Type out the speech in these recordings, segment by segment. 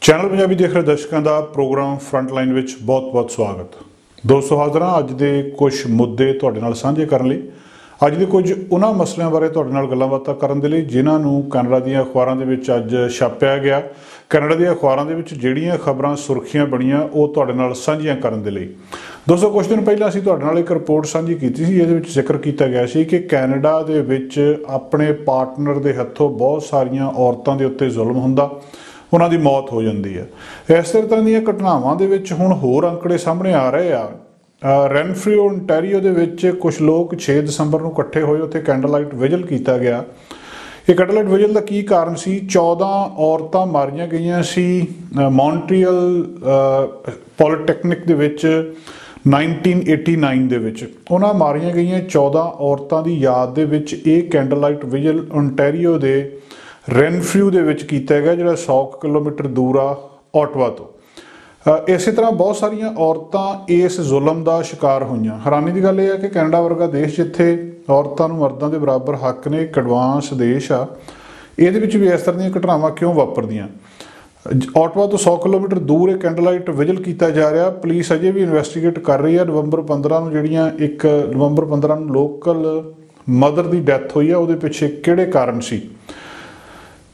Channel Punjabi देख रहे दर्शकों का प्रोग्राम फ्रंटलाइन में बहुत बहुत स्वागत। दोस्तों हाज़र हाँ अज के कुछ मुद्दे तुहाडे नाल सांझे करने लई, अज के कुछ उन्हां मसलियां बारे तुहाडे नाल गल्लां बातां करन दे लई जिन्हां नूं कैनेडा दीआं अखबारां दे विच अज छापिया गया। कैनेडा दी अखबारां दे विच जिहड़ियां खबरां सुर्खियां बणियां वो तुहाडे नाल सांझियां करन दे लई। दोस्तों कुछ दिन पहले असीं तुहाडे नाल एक रिपोर्ट सांझी कीती सी, इहदे विच जिक्र कीता गया सी कि कैनेडा दे विच अपने पार्टनर दे हत्थों बहुत सारियां औरतां दे उत्ते जुल्म हुंदा, उन्हां दी मौत हो जाती है। इस तरह दी घटनावां दे विच हुण होर अंकड़े सामने आ रहे आ। रेनफ्री ओंटारियो दे विच कुछ लोग 6 दसंबर नूं इकट्ठे होए, उत्थे कैंडल लाइट विजल किया गया। ये कैंडल लाइट विजल का की कारण सी? 14 औरतां मारियां गईयां सी मॉन्ट्रियल पॉलीटैक्निक दे विच 1989 दे विच। उन्हां मारियां गईयां 14 औरतां दी याद दे विच ये कैंडल लाइट विजल ओंटारियो दे रेनफ्रू दे विच कीता गया, जिहड़ा 100 किलोमीटर दूर आ ऑटवा तो। इस तरह बहुत सारिया औरतां इस जुल्म का शिकार हुईयां। हैरानी की गल यह है कि कैनेडा वर्गा देश जिथे औरतों नूं मर्दां दे बराबर हक ने, एक एडवांस देश आ, इहदे विच भी इस तरह दी घटनावां क्यों वापरदियां? ऑटवा तो 100 किलोमीटर दूर एक कैंडल लाइट विजल किया जा रहा। पुलिस अजे भी इन्वेस्टिगेट कर रही है। नवंबर 15 नूं जिहड़ियां एक नवंबर 15 नूं लोकल मदर की डैथ हुई है, उहदे पिछे किहड़े कारण सी?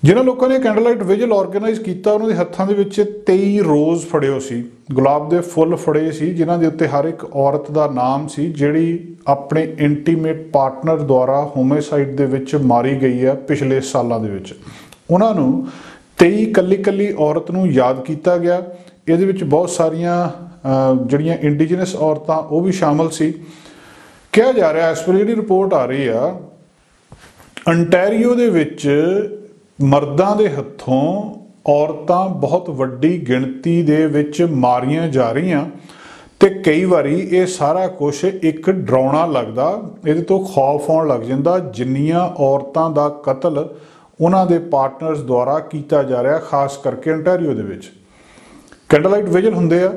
जिन्होंने लोगों ने कैंडल लाइट विजल ऑर्गेनाइज किया, उन्होंने हत्थों के 23 रोज़ फड़े हो सी, गुलाब के फुल फड़े सी, जिन्हों के उत्ते हर एक औरत का नाम सी जिहड़ी अपने इंटीमेट पार्टनर द्वारा होमोसाइड दे विच मारी गई है पिछले सालों के विच। उन्होंने 23 कल्ली कल्ली औरत नूं याद किया गया। इहदे विच बहुत सारिया जिहड़ियां इंडिजीनस औरतां वो भी शामिल सी। कहा जा रहा है, इस पर जिहड़ी रिपोर्ट आ रही है, ओंटारियो दे विच मर्दां दे हत्थों औरतां बहुत वड्डी गिणती दे विच मारियां जा रहीआं ते कई वारी ये सारा कुछ एक डरावना लगदा, इहदे तो खौफ आउण लग जांदा जिन्नियां औरतां दा कतल उन्हां दे पार्टनर्स द्वारा किया जा रहा, खास करके ओंटारियो दे विच। कैंडल लाइट विजल हुंदे आ,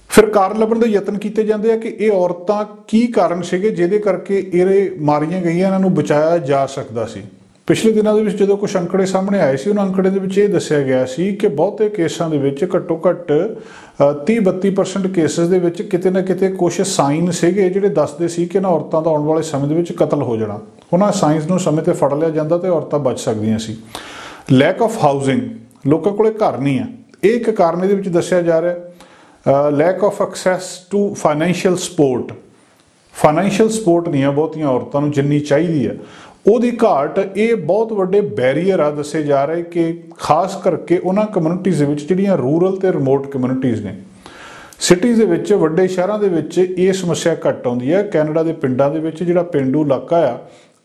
फिर कारण लभण दे यतन किए जाते हैं कि ये औरतां की कारण सीगे जिहदे करके ये मारियां गईयां, इन्हां नूं बचाया जा सकदा सी। पिछले दिनों के जो कुछ अंकड़े सामने आए सी, उन्होंने अंकड़े के दसिया गया सी कि बहुते केसां दे विच घट्टो घट्ट 30-32% केसिस दे विच किते ना किते कुछ साइन सीगे जिहड़े दसदे सी कि इन्हां औरतां दा आउण वाले समय दे विच कतल हो जाना। उन्हां साइंस नूं समय ते फड़ लिया जांदा ते औरतां बच सकदियां सी। लैक ऑफ हाउसिंग, लोकां कोले घर नहीं है, ये एक कारण इहदे विच दसिया जा रहा। Lack of access to financial support, financial support नहीं है बहुतियां औरतां नूं जिन्नी चाहीदी है, ਉਹਦੀ घाट ये बहुत वड्डे बैरीयर आ दसे जा रहे कि खास करके उन्हां कम्यूनिटीज़ दे विच जिहड़ियां रूरल ते रिमोट कम्यूनिटीज़ ने। सिटीज़ दे विच वड्डे शहरां दे विच ये समस्या घट आउंदी है। कैनेडा दे पिंडां दे विच जिहड़ा पेंडू इलाका आ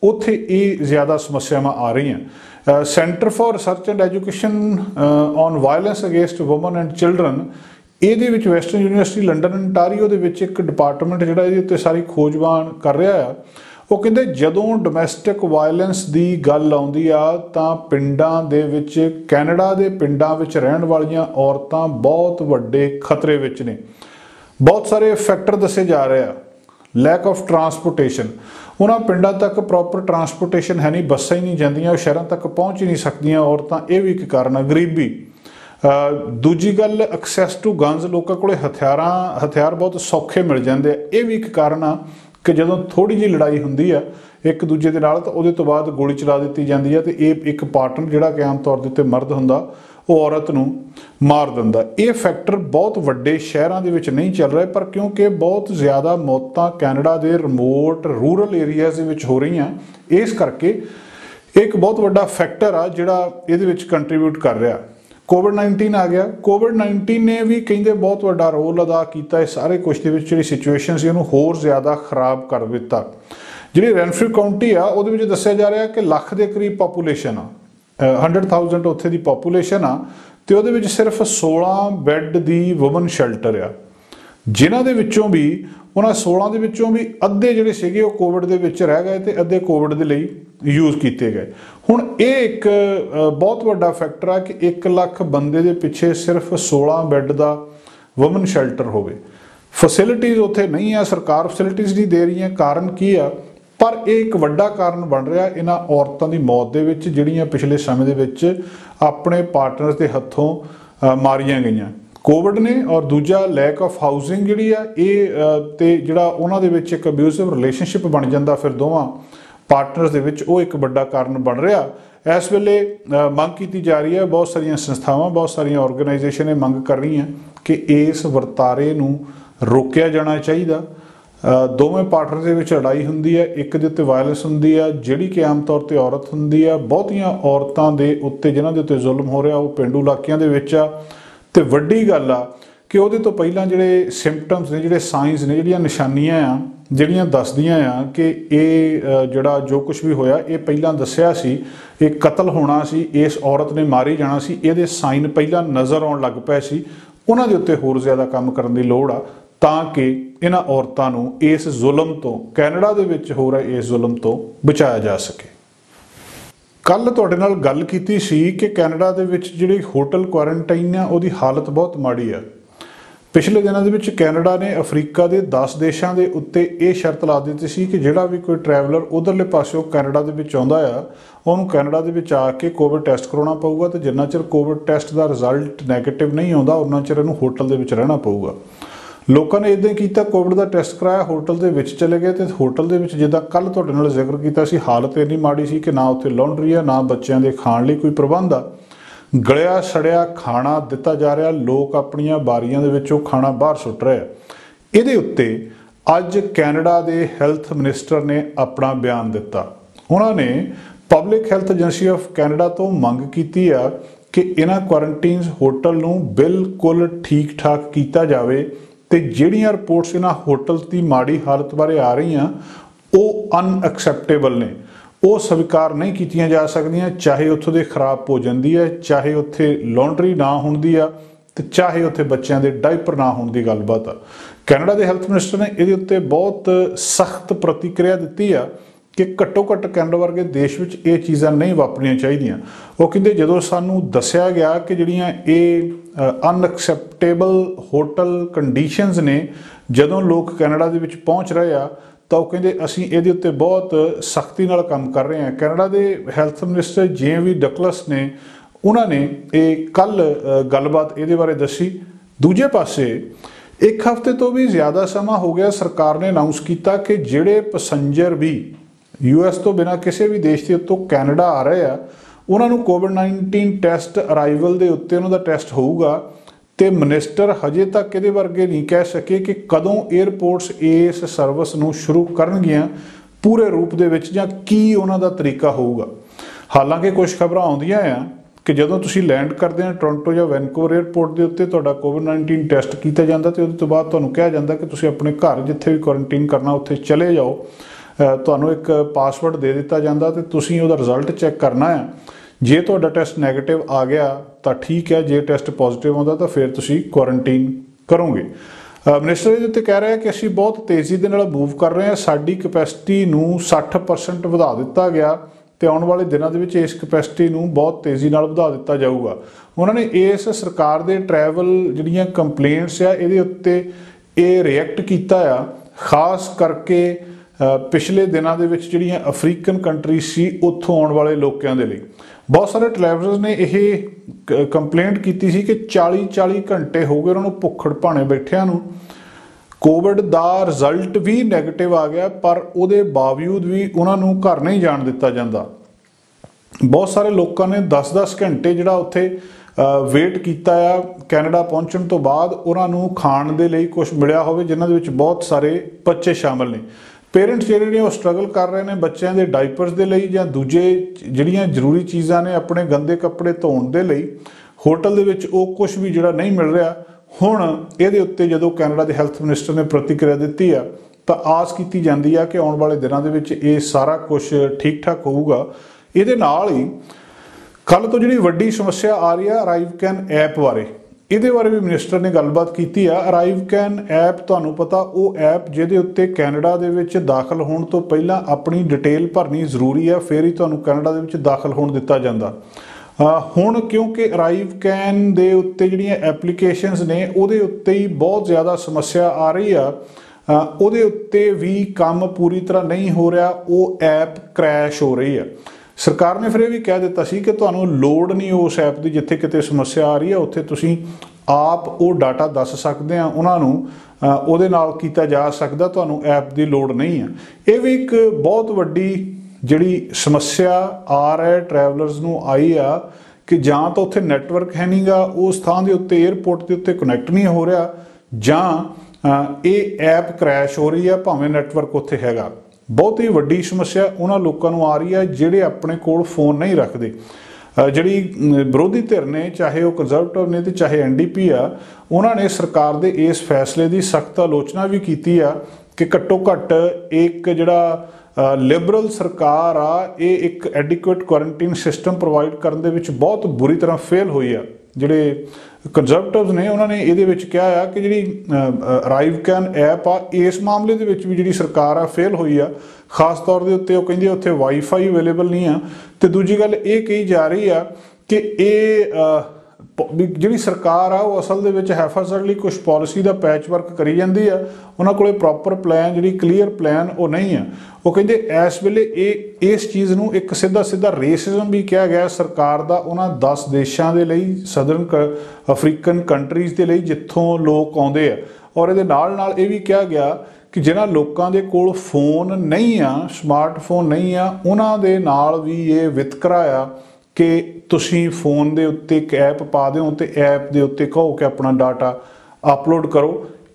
उत्थे ये ज़्यादा समस्यावां आ रही। Centre for research and education on violence against woman and children, ਇਹਦੇ ਵਿੱਚ ਵੈਸਟਰਨ ਯੂਨੀਵਰਸਿਟੀ ਲੰਡਨ ओंटारियो ਦੇ ਵਿੱਚ ਇੱਕ ਡਿਪਾਰਟਮੈਂਟ ਜਿਹੜਾ ਇਹਦੇ ਉੱਤੇ ਸਾਰੀ ਖੋਜਬਾਨ ਕਰ ਰਿਹਾ ਆ। ਉਹ ਕਹਿੰਦੇ ਜਦੋਂ ਡੋਮੈਸਟਿਕ ਵਾਇਲੈਂਸ ਦੀ ਗੱਲ ਆਉਂਦੀ ਆ ਤਾਂ ਪਿੰਡਾਂ ਦੇ ਵਿੱਚ, ਕੈਨੇਡਾ ਦੇ ਪਿੰਡਾਂ ਵਿੱਚ ਰਹਿਣ ਵਾਲੀਆਂ ਔਰਤਾਂ ਬਹੁਤ ਵੱਡੇ ਖਤਰੇ ਵਿੱਚ ਨੇ। ਬਹੁਤ ਸਾਰੇ ਫੈਕਟਰ ਦੱਸੇ ਜਾ ਰਹੇ ਆ। लैक ऑफ ट्रांसपोर्टेशन, उन्होंने पिंडों तक प्रॉपर ट्रांसपोर्टेशन है नहीं, बसा ही नहीं जांदियां, शहरों तक पहुँच ही नहीं सकदियां औरतां, ये भी एक कारण है। गरीबी, दूजी गल एक्सैस टू गन्स, लोगों को हथियार बहुत सौखे मिल जाते हैं, ये भी एक कारण आ कि जो थोड़ी जी लड़ाई होंदी है एक दूजे के नाल, तो उहदे तो बाद गोली चला दी जाती है, तो ये एक पार्टनर जिहड़ा कि आम तौर पर मर्द हुंदा वो औरत नूं मार दिंदा। ये फैक्टर बहुत वड्डे शहरों के विच नहीं चल रहे, पर क्योंकि बहुत ज़्यादा मौतां कैनेडा के रिमोट रूरल एरियाज़ दे विच हो रही हैं, इस करके एक बहुत वड्डा फैक्टर आ जिहड़ा इहदे विच कंट्रीब्यूट कर रहा। कोविड-19 आ गया। कोविड-19 ने भी कहिंदे बहुत वड्डा रोल अदा किया इस सारे कुछ दे विच, जिहड़ी सिचुएशन सी उहनूं होर ज़्यादा खराब कर दिता। जिहड़ी रेनफ्रू काउंटी आ उहदे विच दस्सिया जा रहा कि लख के करीब पॉपूलेशन आ, 100,000 उत्थे दी पॉपूलेशन आ, तो उहदे विच सिर्फ 16 बैड की वुमन शैल्टर आ, जिन्हां दे विच्चों भी उन्हां 16 दे विच्चों भी अद्धे जिहड़े सीगे वो कोविड दे विच रह गए ते अद्धे कोविड दे लई यूज़ किए गए। हुण ये एक बहुत वड्डा फैक्टर आ कि 1 लाख बंदे दे पिछे सिर्फ 16 बैड का वुमन शैल्टर होवे। फैसिलिटीज़ उत्थे नहीं आ, सरकार फैसिलिटीज़ नहीं दे रही है। कारण की आ? पर एक वड्डा कारण बन रहा इन्हां औरतों की मौत दे विच, जिहड़ियां पिछले समय दे विच अपने पार्टनर्स के हत्थों ਮਾਰੀਆਂ ਗਈਆਂ, ਕੋਵਿਡ ਨੇ और दूजा लैक ऑफ हाउसिंग जिहड़ी आ ये ते जिहड़ा उन्हां दे विच एक अब्यूसिव रिलेशनशिप बन जांदा फिर दोवां पार्टनर्स दे विच वो एक वड्डा कारण बन रहा। इस वेले मंग की जा रही है, बहुत सारिया संस्थावां बहुत सारिया ऑर्गेनाइजेशन मंग कर रही हैं कि इस वरतारे नूं रोकिया जाना चाहिए। दोवें पार्टनर के विच लड़ाई हुंदी है, एक दे उत्ते वायलेंस हुंदी है जिहड़ी कि आम तौर पर औरत हुंदी है। बहुतियां औरतां दे उत्ते जिन्हां दे उत्ते जुल्म हो रहा वो पेंडू इलाकिਆਂ दे विच आ ते वड्डी गल आ कि उहदे तो पहलां जिहड़े सिम्पटम्स ने, जिहड़े साइंस ने, जिहड़ियां निशानियां आ ਜਿਹੜੀਆਂ दसदियां आ कि ये ਜਿਹੜਾ जो कुछ भी होया ये ਪਹਿਲਾਂ दस्सिया सी, ये कतल होना सी, इस औरत ने मारी जाना सी, ਇਹਦੇ साइन ਪਹਿਲਾਂ नज़र आउण लग पए सी। उन्हां दे उत्ते होर ज़्यादा काम करन दी लोड़ आ तां कि इन्हां औरतां नूं इस जुल्म तो, कैनेडा दे विच हो रहे इस जुल्म तो बचाया जा सके। कल तुहाडे नाल गल कीती सी कि कैनेडा दे विच जिहड़ी होटल क्वारंटाइन आ उहदी हालत बहुत माड़ी आ। पिछले दिनों के कैनेडा ने अफ्रीका के 10 देशों के उत्ते ये शर्त ला दी सी कि जिहड़ा भी कोई ट्रैवलर उधरले पासों कैनेडा के आउंदा आ उहनूं कैनेडा के आके कोविड टैसट करवाना पऊगा, तो जिन्ना चिर कोविड टैसट का रिजल्ट नैगेटिव नहीं आता उन्ना चिर इहनूं होटल के रहना पऊगा। लोगों ने इदां कीता, कोविड का टैसट कराया, होटल के चले गए, तो होटल के जिद्दां कल तुहाडे नाल जिक्र कीता सी हालत इन्नी माड़ी सी कि ना उत्थे लॉन्ड्री आ, ना बच्चों के खाण लई कोई प्रबंध आ, गलिया सड़िया खाना दिता जा रहा, लोग अपनिया बारियां दे विचों खाना बाहर सुट रहे। इहदे उत्ते अज कैनेडा के हैल्थ मिनिस्टर ने अपना बयान दिता। उन्होंने public health agency of Canada तो मंग की आ कि इन्हां क्वारंटीन होटल नूं बिल्कुल ठीक ठाक किया जाए, तो जिहड़ियां रिपोर्ट्स इन्हां होटल की माड़ी हालत बारे आ रही वो अनएक्सैप्टेबल ने, वो स्वीकार नहीं कीतियां जा सकदियां, चाहे उत्थों दे खराब भोजन दी है, चाहे उत्थे लॉन्ड्री ना होंदी आ, ते चाहे उत्थे बच्चों के डायपर ना होने की गलबात आ। कैनेडा के हैल्थ मिनिस्टर ने इहदे उत्ते बहुत सख्त प्रतिक्रिया दी आ कि घट्टो घट्ट कैनेडा वर्गे देश में ये चीज़ां नहीं वापरनियां चाहिदियां। वो कहंदे जदों सानूं दस्सिया गया कि जिहड़ियां ये अनएक्सैप्टेबल होटल कंडीशनस ने, जदों लोग कैनेडा दे विच पहुँच रहे आ तो कहते असीं इहदे उत्ते बहुत सख्ती नाल काम कर रहे हैं। कैनेडा के हैल्थ मिनिस्टर जेवी डकलस ने उन्होंने ये कल गलबात इहदे बारे दसी। दूजे पासे एक हफ्ते तो भी ज़्यादा समा हो गया सरकार ने अनाउंस किया कि जिहड़े पैसेंजर भी US तो बिना किसी भी देश के उत्तों कैनेडा आ रहे हैं उन्होंने कोविड-19 टैसट अराइवल के उत्ते उन्हों दा टैसट होऊगा। तो मिनिस्टर हजे तक ये वर्गे नहीं कह सके कि कदों एयरपोर्ट्स इस सर्विस नूं शुरू करनगियां पूरे रूप दे विच जां की उन्हां दा तरीका होऊगा। हालांकि कुछ खबरां आउंदियां आ कि जदों तुसीं लैंड करदे हो टोरंटो या वैनकूवर एयरपोर्ट के उत्ते तुहाडा कोविड-19 टैसट किया जाता, तो उस तो बाद तुहानूं कहा जाता कि तुसीं अपने घर जिथे भी क्वारंटीन करना उत्थे चले जाओ, तुहानूं एक पासवर्ड दे दिता जाता तो तुसीं उहदा रिजल्ट चैक करना है। जे तुहाडा टैसट नैगेटिव आ गया तो ठीक है, जे टैसट पॉजिटिव आता तो फिर तुसीं क्वारंटीन करोगे। मिनिस्टर इहदे उत्ते कह रहे हैं कि असीं बहुत तेज़ी दे नाल मूव कर रहे हैं, साडी कैपेसिटी नूं 60% वधा दिता गया तो आने वाले दिनों के विच इस कैपेसिटी नूं बहुत तेज़ी नाल वधा दिता जाऊगा। उन्होंने इस सरकार के ट्रैवल जिहड़ियां कंप्लेंट्स आ इहदे उत्ते ये रिएक्ट किया आ, खास करके पिछले दिनों के विच जिहड़ियां अफ्रीकन कंट्रीज सी उत्थों आने वाले लोगों के लिए बहुत सारे ट्रैवलर्स ने यह कंप्लेंट की थी कि 40-40 घंटे हो गए उन्होंने भुखड़ भाने बैठिया नूं, कोविड का रिजल्ट भी नैगेटिव आ गया पर उहदे बावजूद भी उन्होंने घर नहीं जाण दिता जाता। बहुत सारे लोगों ने 10-10 घंटे जिहड़ा उत्थे वेट किया कैनेडा पहुँचण तो बाद उन्होंने खाण दे लई कुछ मिलिया होवे, जिन्हां दे विच बहुत सारे बच्चे शामिल ने। पेरेंट्स जिहड़े ने वो स्ट्रगल कर रहे हैं बच्चों के डायपर्स के लिए या दूजे जिहड़ियां जरूरी चीज़ां ने अपने गंदे कपड़े धोण दे लई, होटल दे विच वो कुछ भी जिहड़ा नहीं मिल रहा। हुण इहदे उत्ते जदों कैनेडा के हैल्थ मिनिस्टर ने प्रतिक्रिया दी आ तो आस की जाती है कि आने वाले दिनों के विच ये सारा कुछ ठीक ठाक होऊगा। इहदे नाल ही कल तो जिहड़ी वड्डी समस्या आ रही है अराइवकैन ऐप बारे, इहदे बारे भी मिनिस्टर ने गलबात की है। अराइवकैन ऐप तुहानूं पता वो ऐप जिहदे उत्ते कैनेडा दे विच दाखल होण तो पहलां अपनी डिटेल भरनी जरूरी है, फिर ही तुहानूं कैनेडा दे विच दाखल होण दिता जांदा। हुण क्योंकि अराइवकैन दे उत्ते जिहड़ियां एप्लीकेशनस ने उहदे उत्ते ही बहुत ज़्यादा समस्या आ रही है, उहदे उत्ते भी काम पूरी तरह नहीं हो रहा, वो ऐप क्रैश हो रही है। सरकार ने फिर यह भी कह दिता सी कि तुहानूं लोड़ नहीं उस ऐप की, जिथे किते समस्या आ रही है उत्थे तुसीं आप वो डाटा दस सकते हैं, उन्होंने ਉਹਦੇ ਨਾਲ ਕੀਤਾ ਜਾ ਸਕਦਾ, ਤੁਹਾਨੂੰ ऐप की लोड़ नहीं है। ये भी एक बहुत वड्डी ਜਿਹੜੀ समस्या आ रहा ट्रैवलर्स ਨੂੰ आई आ कि ਜਾਂ ਤਾਂ ਉੱਥੇ ਨੈਟਵਰਕ ਹੈ ਨਹੀਂਗਾ, ਉਸ ਥਾਂ ਦੇ ਉੱਤੇ 에ਅਰਪੋਰਟ ਦੇ ਉੱਤੇ ਕਨੈਕਟ ਨਹੀਂ ਹੋ ਰਿਹਾ, ਜਾਂ ਇਹ ਐਪ क्रैश हो रही है भावें नैटवर्क उत्थे हैगा। बहुत ही वड्डी समस्या उन्होंने लोगों को आ रही है ਜਿਹੜੇ अपने कोल फोन नहीं रखते। ਜਿਹੜੀ विरोधी धिर ने, चाहे वह कंजरवेटिव ने तो चाहे NDP आ, उन्होंने सरकार के इस फैसले की सख्त आलोचना भी की है कि घट्टो घट्ट एक जिहड़ा लिबरल सरकार आ ये एक एडिकुएट क्वारंटीन सिस्टम प्रोवाइड करने दे विच बहुत बुरी तरह फेल हुई है। जिहड़े कंजरवेटिव्स ने उन्होंने ये कहा है कि जी अराइवकैन ऐप आ इस मामले दे विच भी जी सरकार आ फेल हुई है। खास तौर के उत्ते कहिंदे उत्थे वाईफाई अवेलेबल नहीं है, तो दूजी गल ये कही जा रही है कि ये जी सरकार आ वो असल दे विच हैफाजतली कुछ पॉलिसी का पैच वर्क करी जाती है, उन्होंने कोले प्रॉपर प्लैन जी क्लीयर प्लैन वो नहीं है। वो कहते इस वेले इस चीज़ नूं एक सीधा सीधा रेसिज्म भी कहा गया सरकार का उन्होंने 10 देशों के लिए, सदਰਨ अफ्रीकन कंट्रीज़ के लिए जिथों लोग आउंदे आ, और ये नाल नाल ये भी कहा गया कि जिन्हां लोगों के कोल फोन नहीं आ, स्मार्टफोन नहीं आ, उन्हां दे नाल भी ये वितकरा आ कि तुसीं फोन के उत्ते एक ऐप पा दो तो ऐप के उत्ते कहो कि अपना डाटा अपलोड करो।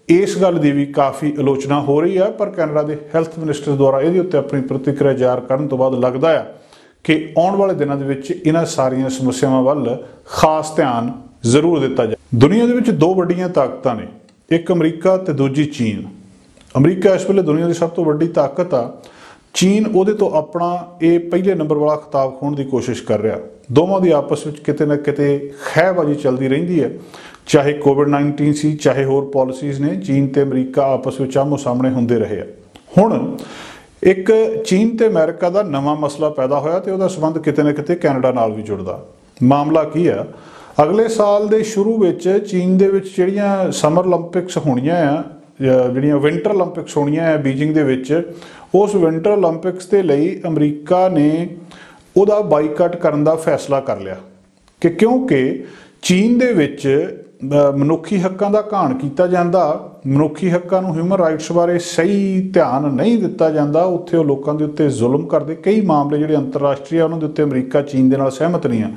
इस गल की भी काफ़ी आलोचना हो रही है, पर कैनेडा के हैल्थ मिनिस्टर द्वारा ये उत्ते अपनी प्रतिक्रिया जाहिर करने तो बाद लगता है कि आने वाले दिनों के इन्हां सारियां समस्यावां वल खास ध्यान जरूर दिता जाए। दुनिया के दो वड्डियां ताकतां ने, एक अमरीका ते दूजी चीन। अमरीका इस वेले दुनिया की सब तो वड्डी ताकत आ, चीन उहदे तो अपना ये पहले नंबर वाला खिताब खोण की कोशिश कर रहा। दोवां दी आपस में किते ना किते खैबाजी चलती रहिंदी है, चाहे कोविड-19 सी चाहे होर पॉलिसीज़ ने, चीन ते अमरीका आपस में आमो सामने होंदे रहे। हुण एक चीन ते अमेरिका का नवा मसला पैदा होया ते उहदा संबंध किते ना किते कैनेडा नाल भी जुड़दा। मामला की है, अगले साल के शुरू में चीन दे विच जिहड़ियां समर ओलंपिक्स होणियां आ, जिहड़ियां विंटर ओलंपिक्स होणियां आ बीजिंग दे विच, उस विंटर ओलंपिक्स के लिए अमरीका ने उहदा बाईकाट करने का फैसला कर लिया कि क्योंकि चीन दे विच मनुखी हकों का घाण किया जाता, मनुखी हकों नूं ह्यूमन राइट्स बारे सही ध्यान नहीं दिता जाता, उत्थे वो लोगों के उत्ते जुल्म करते। कई मामले जिहड़े अंतरराष्ट्रीय उन्होंने उत्ते अमरीका चीन दे नाल सहमत नहीं है।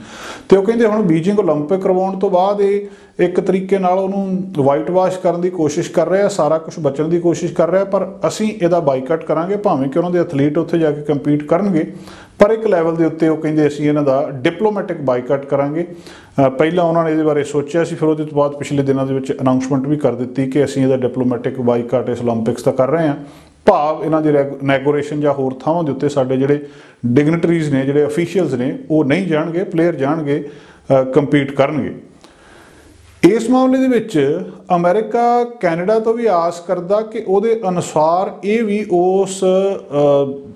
तो वो कहते हुण बीजिंग ओलंपिक करवाउण तो बाद एक तरीके नाल उहनूं वाइट वाश करने की कोशिश कर रहे हैं, सारा कुछ बचण की कोशिश कर रहे हैं, पर असीं इहदा बाईकाट करांगे, भावें कि उन्होंने एथलीट उत्थे जाके कंपीट करनगे, पर एक लैवल के उत्ते वो कहते असीं इन्हां दा डिप्लोमैटिक बाईकाट करांगे। पहला उन्होंने ये बारे सोचा सी, फिर उसके बाद पिछले दिनों के अनाउंसमेंट भी कर दी कि असीं इहदा डिप्लोमैटिक बाईकाट इस ओलंपिक्स का कर रहे हैं। भाव इन्हां दी नैगोरेशन जां होर थावां दे उत्ते साडे जिहड़े डिगनिटरीज़ ने, जिहड़े अफीशियल्स ने, वो नहीं जाणगे, प्लेयर जाणगे, कंपीट करनगे। इस मामले दे विच अमेरिका कैनेडा तो भी आस करदा कि उहदे अनुसार ये भी उस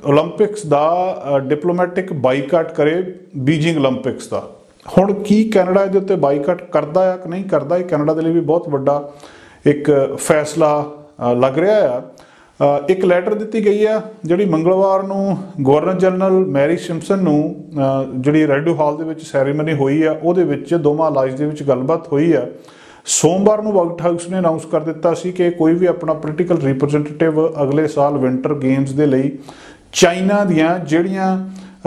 ओलंपिक्स का डिप्लोमैटिक बाईकाट करे, बीजिंग ओलंपिक्स का। हुण की कैनेडा इहदे उत्ते बाईकाट करदा है कि नहीं करदा, कैनेडा के लिए भी बहुत बड़ा एक फैसला लग रहा है। एक लैटर दी गई है जी मंगलवार को गवर्नर जनरल मैरी सिम्पसन जी रेडू हॉल के सैरेमनी हुई है, वो दोवां अलाइज के गलबात हुई है। सोमवार को व्हाइट हाउस ने अनाउंस कर दिता सी कि कोई भी अपना पोलिटिकल रिप्रजेंटेटिव अगले साल विंटर गेम्स के लिए चाइना दियां जिहड़ियां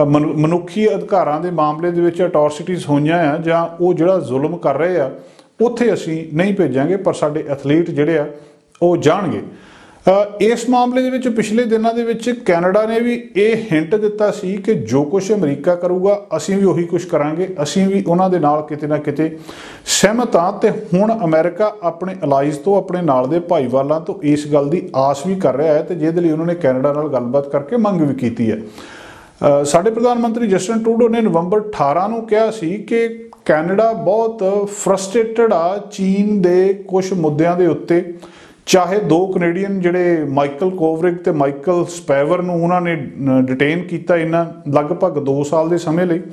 मनुखी अधिकारां के मामले के अटॉरसिटीज़ होईयां आ जां वो जिहड़ा जुल्म कर रहे हैं उत्थे असीं नहीं भेजांगे, पर साडे एथलीट जिहड़े आ वो जाणगे। इस मामले दे विच पिछले दिनों के विच कैनेडा ने भी ये हिंट दिता सी कि जो कुछ अमरीका करूगा असीं भी उही कुछ करांगे, असीं भी उन्हां दे नाल किते ना किते सहमत हाँ। तो हुण अमेरिका अपने अलाइज तो, अपने नाल दे भाईवालां तो इस गल की आस भी कर रहा है, तो जिहदे लई उन्होंने कैनेडा नाल गलबात करके मंग भी की है। साडे प्रधानमंत्री जस्टिन ट्रूडो ने नवंबर 18 को कहा सी कि कैनेडा बहुत फ्रस्ट्रेटेड आ चीन के कुछ मुद्दों के उत्ते, चाहे दो कनेडियन जिहड़े माइकल कोवरिग ते माइकल स्पैवर नूं उन्होंने डिटेन किया इन्हां लगभग 2 साल के समय लिए।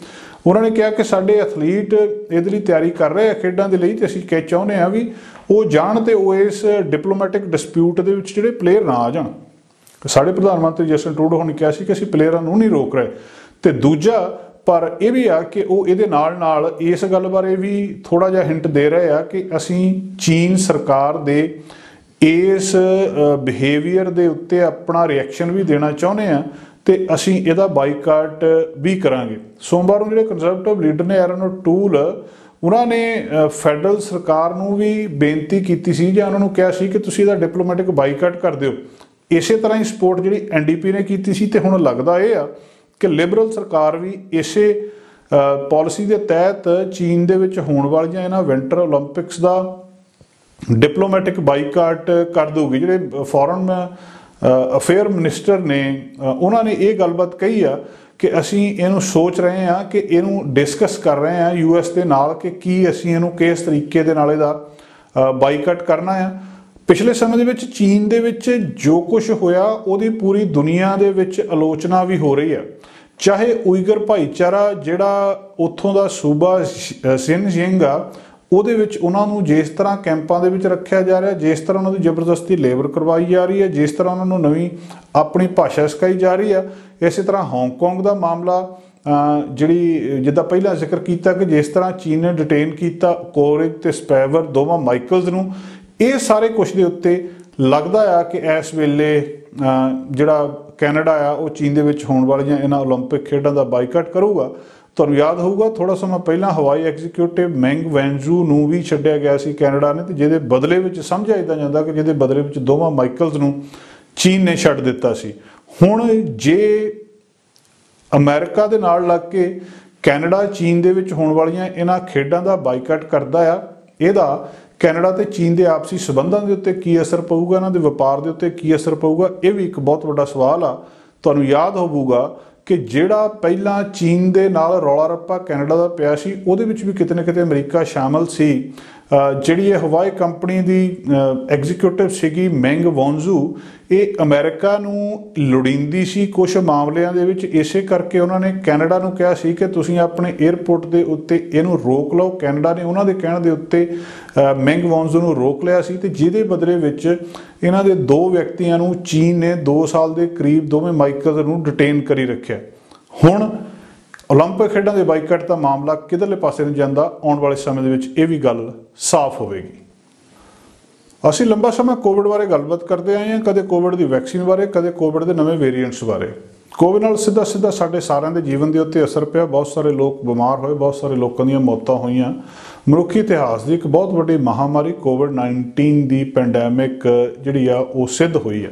उन्होंने कहा कि साडे एथलीट इहदे लई तैयारी कर रहे हैं खेडां दे लई, ते असीं चाहुंदे हां भी वो जाण ते वो इस डिप्लोमैटिक डिस्प्यूट दे विच जिहड़े प्लेयर ना आ जाण। साडे प्रधानमंत्री जस्टिन ट्रूडो ने कहा कि असीं प्लेयरां नूं नहीं रोक रहे, ਤੇ ਦੂਜਾ पर यह भी आ कि वो ये नाल इस गल बारे भी थोड़ा जिहा हिंट दे रहे हैं कि असी चीन सरकार दे इस बिहेवियर दे उत्ते अपना रिएक्शन भी देना चाहुंदे हैं ते असी इहदा बाईकाट भी करांगे। सोमवार नूं जिहड़े कंजरवेटिव लीडर ने एरन टूल उन्होंने फैडरल सरकार नूं भी बेनती कीती सी जां उन्हां नूं कहा सी कि तुसीं इहदा डिप्लोमैटिक बाईकाट कर दिओ। इसे तरह ही सपोर्ट जिहड़ी NDP ने कीती सी ते हुण लगदा इह आ कि लिबरल सरकार भी इसे पॉलिसी के तहत चीन दे विच होण वालियां इन्हां विंटर ओलंपिक्स का डिप्लोमैटिक बाईकाट कर दूगी। जिहड़े फॉरन अफेयर मिनिस्टर ने उन्होंने ये गलबात कही आ कि असी इहनूं सोच रहे हैं कि इहनूं डिस्कस कर रहे हैं US के नाल कि की असी इहनूं किस तरीके दे नाल इहदा बाईकाट करना है। पिछले समय दे विच चीन दे विच जो कुछ होया उहदी पूरी दुनिया दे विच आलोचना भी हो रही है। चाहे उइगर भाईचारा जिहड़ा उत्थों दा सूबा शिनजियांग आ उहदे विच उन्हां नूं जिस तरह कैंपां दे विच रखिया जा रहा, जिस तरह उन्हां दी जबरदस्ती लेबर करवाई जा रही है, जिस तरह उन्हां नूं नवीं अपनी भाषा सिखाई जा रही है, इस तरह हांगकांग का मामला जिहड़ी जिद्दां पहलां जिक्र किया कि जिस तरह चीन ने डिटेन किया कोरिग ते स्पैवर दोवां माइकल्स नूं, ये सारे कुछ दे उत्ते लगदा आ कि इस वेले जिहड़ा कैनेडा आ वो चीन दे विच होण वालियां इन्हां ओलंपिक खेडां दा बाईकाट करूगा। तुहानूं याद होऊगा थोड़ा समय पहलां हवाई एग्जीक्यूटिव मैंग वेंजू नूं भी छड्डिया गया सी कैनेडा ने, ते जिहदे बदले विच समझिया इदां जांदा कि जिहदे बदले विच दोवां माइकल्स नूं चीन ने छड्ड दित्ता सी। हुण जे अमेरिका दे नाल लग के कैनेडा चीन दे विच होण वालियां इन्हां खेडां दा बाईकाट करदा आ, इहदा कैनेडा ते चीन के आपसी संबंधों के उत्ते की असर पऊगा, इन्हां दे व्यापार के उत्ते की असर पऊगा, ये भी एक बहुत बड़ा सवाल आ। तुहानूं याद होवूगा कि जिहड़ा पहलां चीन दे नाल रौला रप्पा कैनेडा दा पिया सी उहदे विच भी किते ना किते अमरीका शामिल सी। जिहड़ी ये हवाई कंपनी दी एग्जीक्यूटिव सीगी मैंग वेंजू, ये अमेरिका नूं लोड़ींदी सी कुछ मामलिਆਂ ਦੇ ਵਿੱਚ, इसे करके उन्होंने कैनेडा नूं कहा सी कि तुसीं अपने एयरपोर्ट के उत्ते इहनूं रोक लो। कैनेडा ने उन्होंने कहण दे उत्ते मैंग वेंजू नूं रोक लिया सी, ते जिहदे बदले विच इन्हां दे 2 व्यक्तियों नूं चीन ने 2 साल के करीब दोवें माइकल्स नूं डिटेन करी रखिया। हुण ओलंपिक खेडों के बाईकाट का मामला किधरले पासे नहीं जाता, आने वाले समय दे विच ये भी गल साफ होवेगी। असीं लंबा समय कोविड बारे गलबात करते आए हैं, कदे कोविड की वैक्सीन बारे, कदे कोविड के नवे वेरीएंट्स बारे। कोविड नाल सीधा सीधा साडे सारिਆਂ ਦੇ जीवन के उत्ते असर पिया, बहुत सारे लोग बीमार होए, बहुत सारे लोगों दी मौतां होईयां। मनुखी इतिहास की एक बहुत बड़ी महामारी कोविड-19 की पैंडैमिक जिहड़ी आ वो सिद्ध हुई है।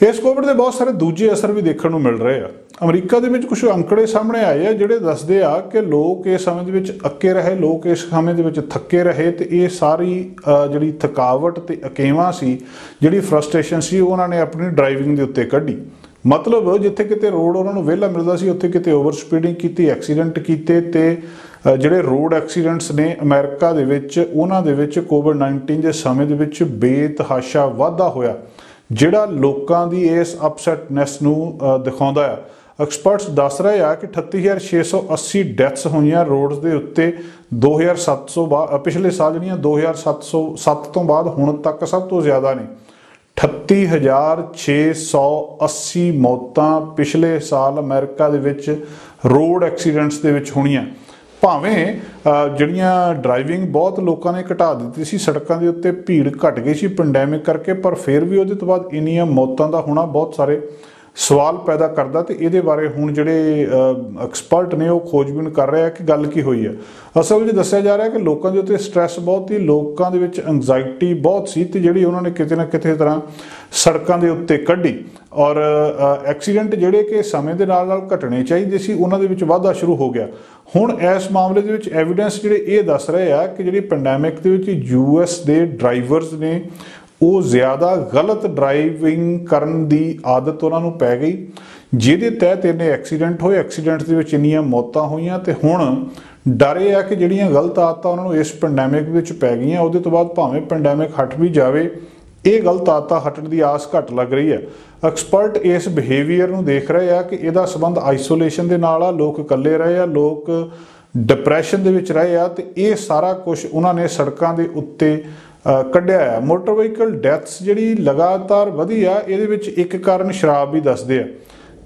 इस कोविड के बहुत सारे दूजे असर भी देखने को मिल रहे हैं। अमरीका के कुछ अंकड़े सामने आए हैं जिहड़े दसदे आ कि लोग इस समय दे विच अक्के रहे, लोग इस समय दे विच थक्के रहे, तो ये सारी जिहड़ी थकावट ते अकेवा सी, जिहड़ी फ्रस्ट्रेशन सी, उन्होंने अपनी ड्राइविंग के उत्ते कढ़ी। मतलब जिथे किते रोड उन्होंने वेला मिलता सी उत्थे किते ओवर स्पीडिंग की, एक्सीडेंट किए, तो जिहड़े रोड एक्सीडेंट्स ने अमेरिका दे विच उन्हां दे विच कोविड-19 के समय दे विच बेतहाशा वाधा होया, जिहड़ा लोकां दी इस अपसैटनैस नूं दिखाउंदा है। एक्सपर्ट्स दस रहे हैं कि 38,680 डैथ्स होईयां रोड्स के उत्ते 2007 बाद, पिछले साल जिहड़ियां 2007 तो बाद हुण तक सब तो ज़्यादा ने। 38,680 मौतां पिछले साल अमेरिका दे विच रोड एक्सीडेंट्स दे विच होणीआं। भावें जिहड़ियां ड्राइविंग बहुत लोगों ने घटा दी सी, सड़कों के उत्ते भीड़ घट गई सी पेंडेमिक करके, पर फिर भी उहदे तो बाद इन्नियां मौतां दा होना बहुत सारे सवाल पैदा करता। तो ये बारे हुण जिहड़े एक्सपर्ट ने वो खोजबीन कर रहे हैं कि गल की हुई है। असल में दस्सिया जा रहा है कि लोगों के उत्ते स्ट्रैस बहुत ही, लोगों के विच एंगजाइटी बहुत सी, ते जिहड़ी उन्होंने किते ना किते तरह सड़कों के उत्ते कढ़ी, और एक्सीडेंट जिहड़े कि समय के नाल घटने चाहिए सी उन्हां दे विच वाधा शुरू हो गया। हुण इस मामले दे विच एविडेंस जिहड़े ये दस रहे हैं कि जिहड़ी पेंडेमिक दे विच US के ड्राइवर्स ने वो ज़्यादा गलत ड्राइविंग करन दी आदत उन्होंने पै गई, जिहदे तहत इन्ने एक्सीडेंट होए, एक्सीडेंट्स दे विच इन्नियां मौतां होईयां। ते हुण डर यह है कि जिहड़ियां गलत आदतां उन्होंने इस पेंडेमिक विच पै गईयां, उहदे तो बाद भावें पेंडेमिक हट भी जाए, ये गलत आदतां हटण की आस घट लग रही है। एक्सपर्ट इस बिहेवियर नूं देख रहे हैं कि इहदा संबंध आइसोलेशन दे नाल आ, लोग इकल्ले रहे आ, लोग डिप्रैशन दे विच रहे आ, ते ये सारा कुछ उन्होंने सड़कों के उत्ते कढ़िया है। मोटर व्हीकल डैथ्स जिहड़ी लगातार वधी आ, इहदे विच एक कारण शराब भी दसदे आ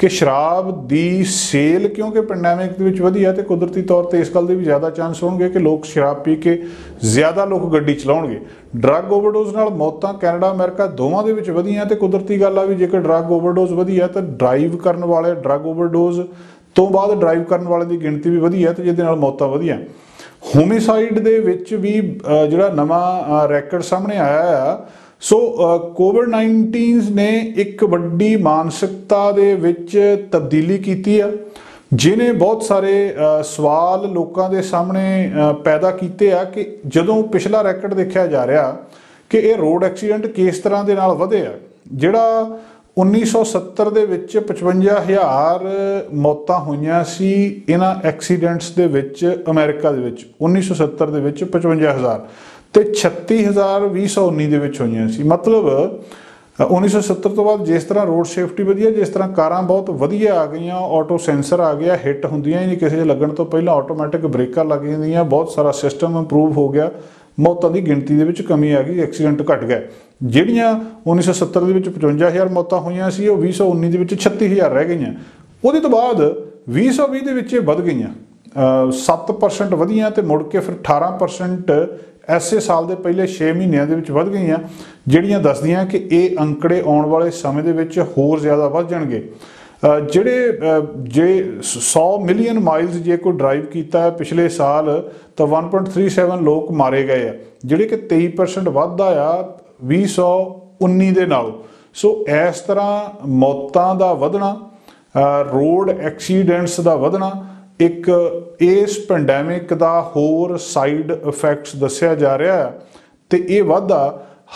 कि शराब की सेल क्योंकि पेंडेमिक ਦੇ ਵਿੱਚ ਵਧੀ ਹੈ ਤੇ ਕੁਦਰਤੀ ਤੌਰ ਤੇ ਇਸ ਗੱਲ ਦੇ ਵੀ ਜ਼ਿਆਦਾ ਚਾਂਸ ਹੋਣਗੇ ਕਿ ਲੋਕ ਸ਼ਰਾਬ ਪੀ ਕੇ ਜ਼ਿਆਦਾ ਲੋਕ ਗੱਡੀ ਚਲਾਉਣਗੇ। ਡਰੱਗ ਓਵਰਡੋਜ਼ ਨਾਲ ਮੌਤਾਂ ਕੈਨੇਡਾ ਅਮਰੀਕਾ ਦੋਵਾਂ ਦੇ ਵਿੱਚ ਵਧੀਆਂ ਤੇ ਕੁਦਰਤੀ ਗੱਲ ਆ ਵੀ ਜੇਕਰ ਡਰੱਗ ਓਵਰਡੋਜ਼ ਵਧੀ ਹੈ ਤਾਂ ਡਰਾਈਵ ਕਰਨ ਵਾਲੇ ਡਰੱਗ ਓਵਰਡੋਜ਼ ਤੋਂ ਬਾਅਦ ਡਰਾਈਵ ਕਰਨ ਵਾਲੇ ਦੀ ਗਿਣਤੀ ਵੀ ਵਧੀ ਹੈ ਤੇ ਜਿਹਦੇ ਨਾਲ ਮੌਤਾਂ ਵਧੀਆਂ। ਹੋਮਿਸਾਈਡ ਦੇ ਵਿੱਚ ਵੀ ਜਿਹੜਾ ਨਵਾਂ ਰੈਕਡ ਸਾਹਮਣੇ ਆਇਆ ਆ। ਸੋ ਕੋਵਿਡ-19 ਨੇ ਇੱਕ ਵੱਡੀ ਮਾਨਸਿਕਤਾ ਦੇ ਵਿੱਚ ਤਬਦੀਲੀ ਕੀਤੀ ਆ ਜਿਹਨੇ ਬਹੁਤ ਸਾਰੇ ਸਵਾਲ ਲੋਕਾਂ ਦੇ ਸਾਹਮਣੇ ਪੈਦਾ ਕੀਤੇ ਆ ਕਿ ਜਦੋਂ ਪਿਛਲਾ ਰੈਕਡ ਦੇਖਿਆ ਜਾ ਰਿਹਾ ਕਿ ਇਹ ਰੋਡ ਐਕਸੀਡੈਂਟ ਕਿਸ ਤਰ੍ਹਾਂ ਦੇ ਨਾਲ ਵਧੇ ਆ। ਜਿਹੜਾ 1970 ਦੇ ਵਿੱਚ 55,000 ਮੌਤਾਂ ਹੋਈਆਂ ਸੀ ਇਹਨਾਂ ਐਕਸੀਡੈਂਟਸ ਦੇ ਵਿੱਚ ਅਮਰੀਕਾ ਦੇ ਵਿੱਚ 1970 ਦੇ ਵਿੱਚ 55,000 ਤੇ 36,000 2019 ਦੇ ਵਿੱਚ ਹੋਈਆਂ ਸੀ। ਮਤਲਬ 1970 ਤੋਂ ਬਾਅਦ ਜਿਸ ਤਰ੍ਹਾਂ ਰੋਡ ਸੇਫਟੀ ਵਧੀਆ, ਜਿਸ ਤਰ੍ਹਾਂ ਕਾਰਾਂ ਬਹੁਤ ਵਧੀਆ ਆ ਗਈਆਂ, ਆਟੋ ਸੈਂਸਰ ਆ ਗਿਆ, ਹਿੱਟ ਹੁੰਦੀਆਂ ਹੀ ਨਹੀਂ ਕਿਸੇ 'ਚ ਲੱਗਣ ਤੋਂ ਪਹਿਲਾਂ, ਆਟੋਮੈਟਿਕ ਬ੍ਰੇਕਾਂ ਲੱਗ ਜਾਂਦੀਆਂ, ਬਹੁਤ ਸਾਰਾ ਸਿਸਟਮ ਇੰਪਰੂਵ ਹੋ ਗਿਆ, ਮੌਤਾਂ ਦੀ ਗਿਣਤੀ ਦੇ ਵਿੱਚ ਕਮੀ ਆ ਗਈ, ਐਕਸੀਡੈਂਟ ਘਟ ਗਏ। ਜਿਹੜੀਆਂ 1970 ਦੇ ਵਿੱਚ 55,000 ਮੌਤਾਂ ਹੋਈਆਂ ਸੀ ਉਹ 2019 ਦੇ ਵਿੱਚ 36,000 ਰਹਿ ਗਈਆਂ। ਉਹਦੇ ਤੋਂ ਬਾਅਦ 2020 ਦੇ ਵਿੱਚ ਇਹ ਵੱਧ ਗਈਆਂ 7% ਵਧੀਆਂ ਤੇ ਮੁੜ ਕੇ ਫਿਰ 18% ਐਸੇ ਸਾਲ ਦੇ ਪਹਿਲੇ 6 ਮਹੀਨਿਆਂ ਦੇ ਵਿੱਚ ਵੱਧ ਗਈਆਂ, ਜਿਹੜੀਆਂ ਦੱਸਦੀਆਂ ਕਿ ਇਹ ਅੰਕੜੇ ਆਉਣ ਵਾਲੇ ਸਮੇਂ ਦੇ ਵਿੱਚ ਹੋਰ ਜ਼ਿਆਦਾ ਵੱਧ ਜਾਣਗੇ। ਜੇ 100 ਮਿਲੀਅਨ ਮਾਈਲਸ ਜੇ ਕੋਈ ਡਰਾਈਵ ਕੀਤਾ ਹੈ ਪਿਛਲੇ ਸਾਲ ਤਾਂ 1.37 ਲੋਕ ਮਾਰੇ ਗਏ ਆ, ਜਿਹੜੇ ਕਿ 23% ਵੱਧਦਾ ਆ 2019 ਦੇ ਨਾਲੋਂ। ਸੋ ਇਸ ਤਰ੍ਹਾਂ ਮੌਤਾਂ ਦਾ ਵਧਣਾ, ਰੋਡ ਐਕਸੀਡੈਂਟਸ ਦਾ ਵਧਣਾ ਇੱਕ ਇਸ ਪੈਂਡੈਮਿਕ ਦਾ ਹੋਰ ਸਾਈਡ ਇਫੈਕਟਸ ਦੱਸਿਆ ਜਾ ਰਿਹਾ ਹੈ। ਤੇ ਇਹ ਵਾਧਾ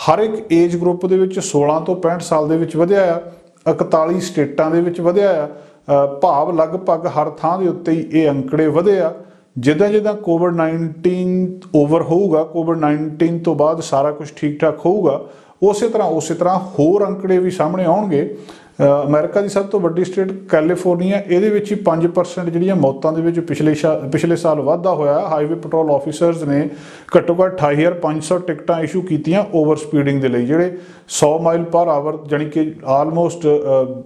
ਹਰ ਇੱਕ ਏਜ ਗਰੁੱਪ ਦੇ ਵਿੱਚ 16 ਤੋਂ 65 ਸਾਲ ਦੇ ਵਿੱਚ ਵਧਿਆ ਆ, 41 ਸਟੇਟਾਂ ਦੇ ਵਿੱਚ ਵਧਿਆ ਆ, ਭਾਵ ਲਗਭਗ ਹਰ ਥਾਂ ਦੇ ਉੱਤੇ ਹੀ ਇਹ ਅੰਕੜੇ ਵਧੇ ਆ। ਜਿੱਦਾਂ ਜਿੱਦਾਂ ਕੋਵਿਡ-19 ਓਵਰ ਹੋਊਗਾ, ਕੋਵਿਡ-19 ਤੋਂ ਬਾਅਦ ਸਾਰਾ ਕੁਝ ਠੀਕ ਠਾਕ ਹੋਊਗਾ, ਉਸੇ ਤਰ੍ਹਾਂ ਹੋਰ ਅੰਕੜੇ ਵੀ ਸਾਹਮਣੇ ਆਉਣਗੇ। ਅਮਰੀਕਾ ਦੀ ਸਭ ਤੋਂ ਵੱਡੀ ਸਟੇਟ ਕੈਲੀਫੋਰਨੀਆ, ਇਹਦੇ ਵਿੱਚ ਹੀ 5% ਜਿਹੜੀਆਂ ਮੌਤਾਂ ਦੇ ਵਿੱਚ ਪਿਛਲੇ ਸਾਲ ਵਾਧਾ ਹੋਇਆ। ਹਾਈਵੇ ਪੈਟਰੋਲ ਆਫਿਸਰਸ ਨੇ ਘੱਟੋ ਘੱਟ 28,500 ਟਿਕਟਾਂ ਇਸ਼ੂ ਕੀਤੀਆਂ ਓਵਰ ਸਪੀਡਿੰਗ ਦੇ ਲਈ, ਜਿਹੜੇ 100 ਮਾਈਲ ਪਰ ਆਵਰ ਜਾਣੀ ਕਿ ਆਲਮੋਸਟ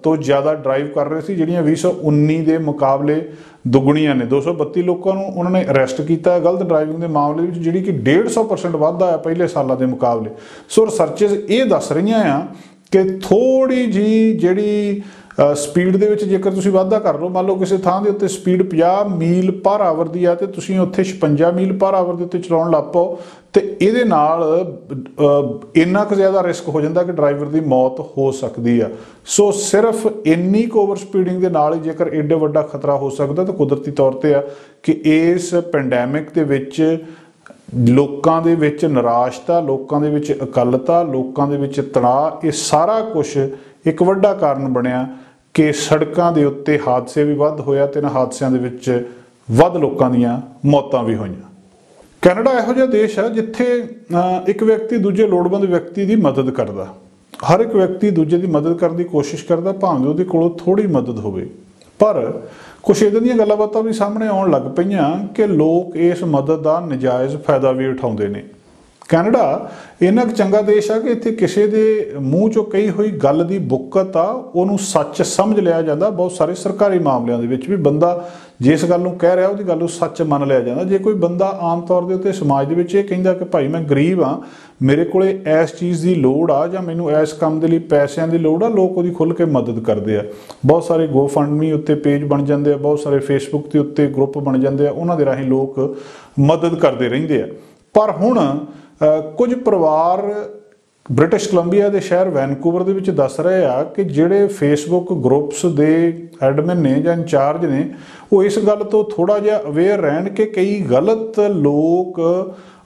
ਤੋਂ ਜ਼ਿਆਦਾ ਡਰਾਈਵ ਕਰ ਰਹੇ ਸੀ, ਜਿਹੜੀਆਂ 2019 ਦੇ ਮੁਕਾਬਲੇ ਦੁੱਗਣੀਆਂ ਨੇ। 232 ਲੋਕਾਂ ਨੂੰ ਉਹਨਾਂ ਨੇ ਅਰੈਸਟ ਕੀਤਾ ਗਲਤ ਡਰਾਈਵਿੰਗ ਦੇ ਮਾਮਲੇ ਵਿੱਚ, ਜਿਹੜੀ ਕਿ 150% ਵਾਧਾ ਆ ਪਹਿਲੇ ਸਾਲਾਂ ਦੇ ਮੁਕਾਬਲੇ। ਸੋ ਰਿਸਰਚਸ ਇਹ ਦੱਸ ਰਹੀਆਂ ਆ ਕਿ ਥੋੜ੍ਹੀ ਜਿਹੀ ਜਿਹੜੀ ਸਪੀਡ ਦੇ ਵਿੱਚ ਜੇਕਰ ਤੁਸੀਂ ਵਾਧਾ ਕਰ ਲਓ, ਮੰਨ ਲਓ ਕਿਸੇ ਥਾਂ ਦੇ ਉੱਤੇ ਸਪੀਡ 50 ਮੀਲ ਪਰ ਆਵਰ ਦੀ ਆ ਤੇ ਤੁਸੀਂ ਉੱਥੇ 56 ਮੀਲ ਪਰ ਆਵਰ ਦੇ ਉੱਤੇ ਚਲਾਉਣ ਲੱਗ ਪਓ ਤੇ ਇਹਦੇ ਨਾਲ ਇੰਨਾ ਕੁ ਜ਼ਿਆਦਾ ਰਿਸਕ ਹੋ ਜਾਂਦਾ ਕਿ ਡਰਾਈਵਰ ਦੀ ਮੌਤ ਹੋ ਸਕਦੀ ਆ। ਸੋ ਸਿਰਫ ਇੰਨੀ ਕੁ ਓਵਰ ਸਪੀਡਿੰਗ ਦੇ ਨਾਲ ਹੀ ਜੇਕਰ ਏਡਾ ਵੱਡਾ ਖਤਰਾ ਹੋ ਸਕਦਾ ਤਾਂ ਕੁਦਰਤੀ ਤੌਰ ਤੇ ਆ ਕਿ ਇਸ ਪੈਂਡੈਮਿਕ ਦੇ ਵਿੱਚ ਲੋਕਾਂ ਦੇ ਵਿੱਚ ਨਿਰਾਸ਼ਤਾ, ਲੋਕਾਂ ਦੇ ਵਿੱਚ ਇਕੱਲਤਾ, ਲੋਕਾਂ ਦੇ ਵਿੱਚ ਤਣਾਅ, ਇਹ ਸਾਰਾ ਕੁਛ ਇੱਕ ਵੱਡਾ ਕਾਰਨ ਬਣਿਆ ਕਿ ਸੜਕਾਂ ਦੇ ਉੱਤੇ ਹਾਦਸੇ ਵੀ ਵੱਧ ਹੋਇਆ ਤੇ ਇਹਨਾਂ ਹਾਦਸਿਆਂ ਦੇ ਵਿੱਚ ਵੱਧ ਲੋਕਾਂ ਦੀਆਂ ਮੌਤਾਂ ਵੀ ਹੋਈਆਂ। ਕੈਨੇਡਾ ਇਹੋ ਜਿਹਾ ਦੇਸ਼ ਹੈ ਜਿੱਥੇ ਇੱਕ ਵਿਅਕਤੀ ਦੂਜੇ ਲੋੜਵੰਦ ਵਿਅਕਤੀ ਦੀ ਮਦਦ ਕਰਦਾ। ਹਰ ਇੱਕ ਵਿਅਕਤੀ ਦੂਜੇ ਦੀ ਮਦਦ ਕਰਨ ਦੀ ਕੋਸ਼ਿਸ਼ ਕਰਦਾ, ਭਾਵੇਂ ਉਹਦੇ ਕੋਲੋਂ ਥੋੜ੍ਹੀ ਮਦਦ ਹੋਵੇ। ਪਰ ਕੁਛ ਇੱਦਾਂ ਦੀਆਂ ਗੱਲਾਂ ਬਾਤਾਂ ਵੀ ਸਾਹਮਣੇ ਆਉਣ ਲੱਗ ਪਈਆਂ ਕਿ ਲੋਕ ਇਸ ਮਦਦ ਦਾ ਨਜਾਇਜ਼ ਫਾਇਦਾ ਵੀ ਉਠਾਉਂਦੇ ਨੇ। ਕੈਨੇਡਾ ਇੰਨਾ ਕੁ ਚੰਗਾ ਦੇਸ਼ ਆ ਕਿ ਇੱਥੇ ਕਿਸੇ ਦੇ ਮੂੰਹ 'ਚੋਂ ਕਹੀ ਹੋਈ ਗੱਲ ਦੀ ਬੁੱਕਤ ਆ ਉਹਨੂੰ ਸੱਚ ਸਮਝ ਲਿਆ ਜਾਂਦਾ। ਬਹੁਤ ਸਾਰੇ ਸਰਕਾਰੀ ਮਾਮਲਿਆਂ ਦੇ ਵਿੱਚ ਵੀ ਬੰਦਾ ਜਿਸ ਗੱਲ ਨੂੰ ਕਹਿ ਰਿਹਾ ਉਹਦੀ ਗੱਲ ਨੂੰ ਸੱਚ ਮੰਨ ਲਿਆ ਜਾਂਦਾ। ਜੇ ਕੋਈ ਬੰਦਾ ਆਮ ਤੌਰ ਦੇ ਉੱਤੇ ਸਮਾਜ ਦੇ ਵਿੱਚ ਇਹ ਕਹਿੰਦਾ ਕਿ ਭਾਈ ਮੈਂ ਗਰੀਬ ਹਾਂ, ਮੇਰੇ ਕੋਲੇ ਇਸ ਚੀਜ਼ ਦੀ ਲੋੜ ਆ ਜਾਂ ਮੈਨੂੰ ਇਸ ਕੰਮ ਦੇ ਲਈ ਪੈਸਿਆਂ ਦੀ ਲੋੜ ਆ, ਲੋਕ ਉਹਦੀ ਖੁੱਲ੍ਹ ਕੇ ਮਦਦ ਕਰਦੇ ਆ। ਬਹੁਤ ਸਾਰੇ GoFundMe ਉੱਤੇ ਪੇਜ ਬਣ ਜਾਂਦੇ ਆ, ਬਹੁਤ ਸਾਰੇ Facebook ਦੇ ਉੱਤੇ ਗਰੁੱਪ ਬਣ ਜਾਂਦੇ ਆ, ਉਹਨਾਂ ਦੇ ਰਾਹੀਂ ਲੋਕ ਮਦਦ ਕਰਦੇ ਰਹਿੰਦੇ ਆ। ਪਰ ਹੁਣ ਕੁਝ ਪਰਿਵਾਰ ਬ੍ਰਿਟਿਸ਼ ਕੋਲੰਬੀਆ ਦੇ ਸ਼ਹਿਰ ਵੈਨਕੂਵਰ ਦੇ ਵਿੱਚ ਦੱਸ ਰਹੇ ਆ ਕਿ ਜਿਹੜੇ ਫੇਸਬੁੱਕ ਗਰੁੱਪਸ ਦੇ ਐਡਮਿਨ ਨੇ ਜਾਂ ਇੰਚਾਰਜ ਨੇ ਉਹ ਇਸ ਗੱਲ ਤੋਂ ਥੋੜ੍ਹਾ ਜਿਹਾ ਅਵੇਅਰ ਰਹਿਣ ਕਿ ਕਈ ਗਲਤ ਲੋਕ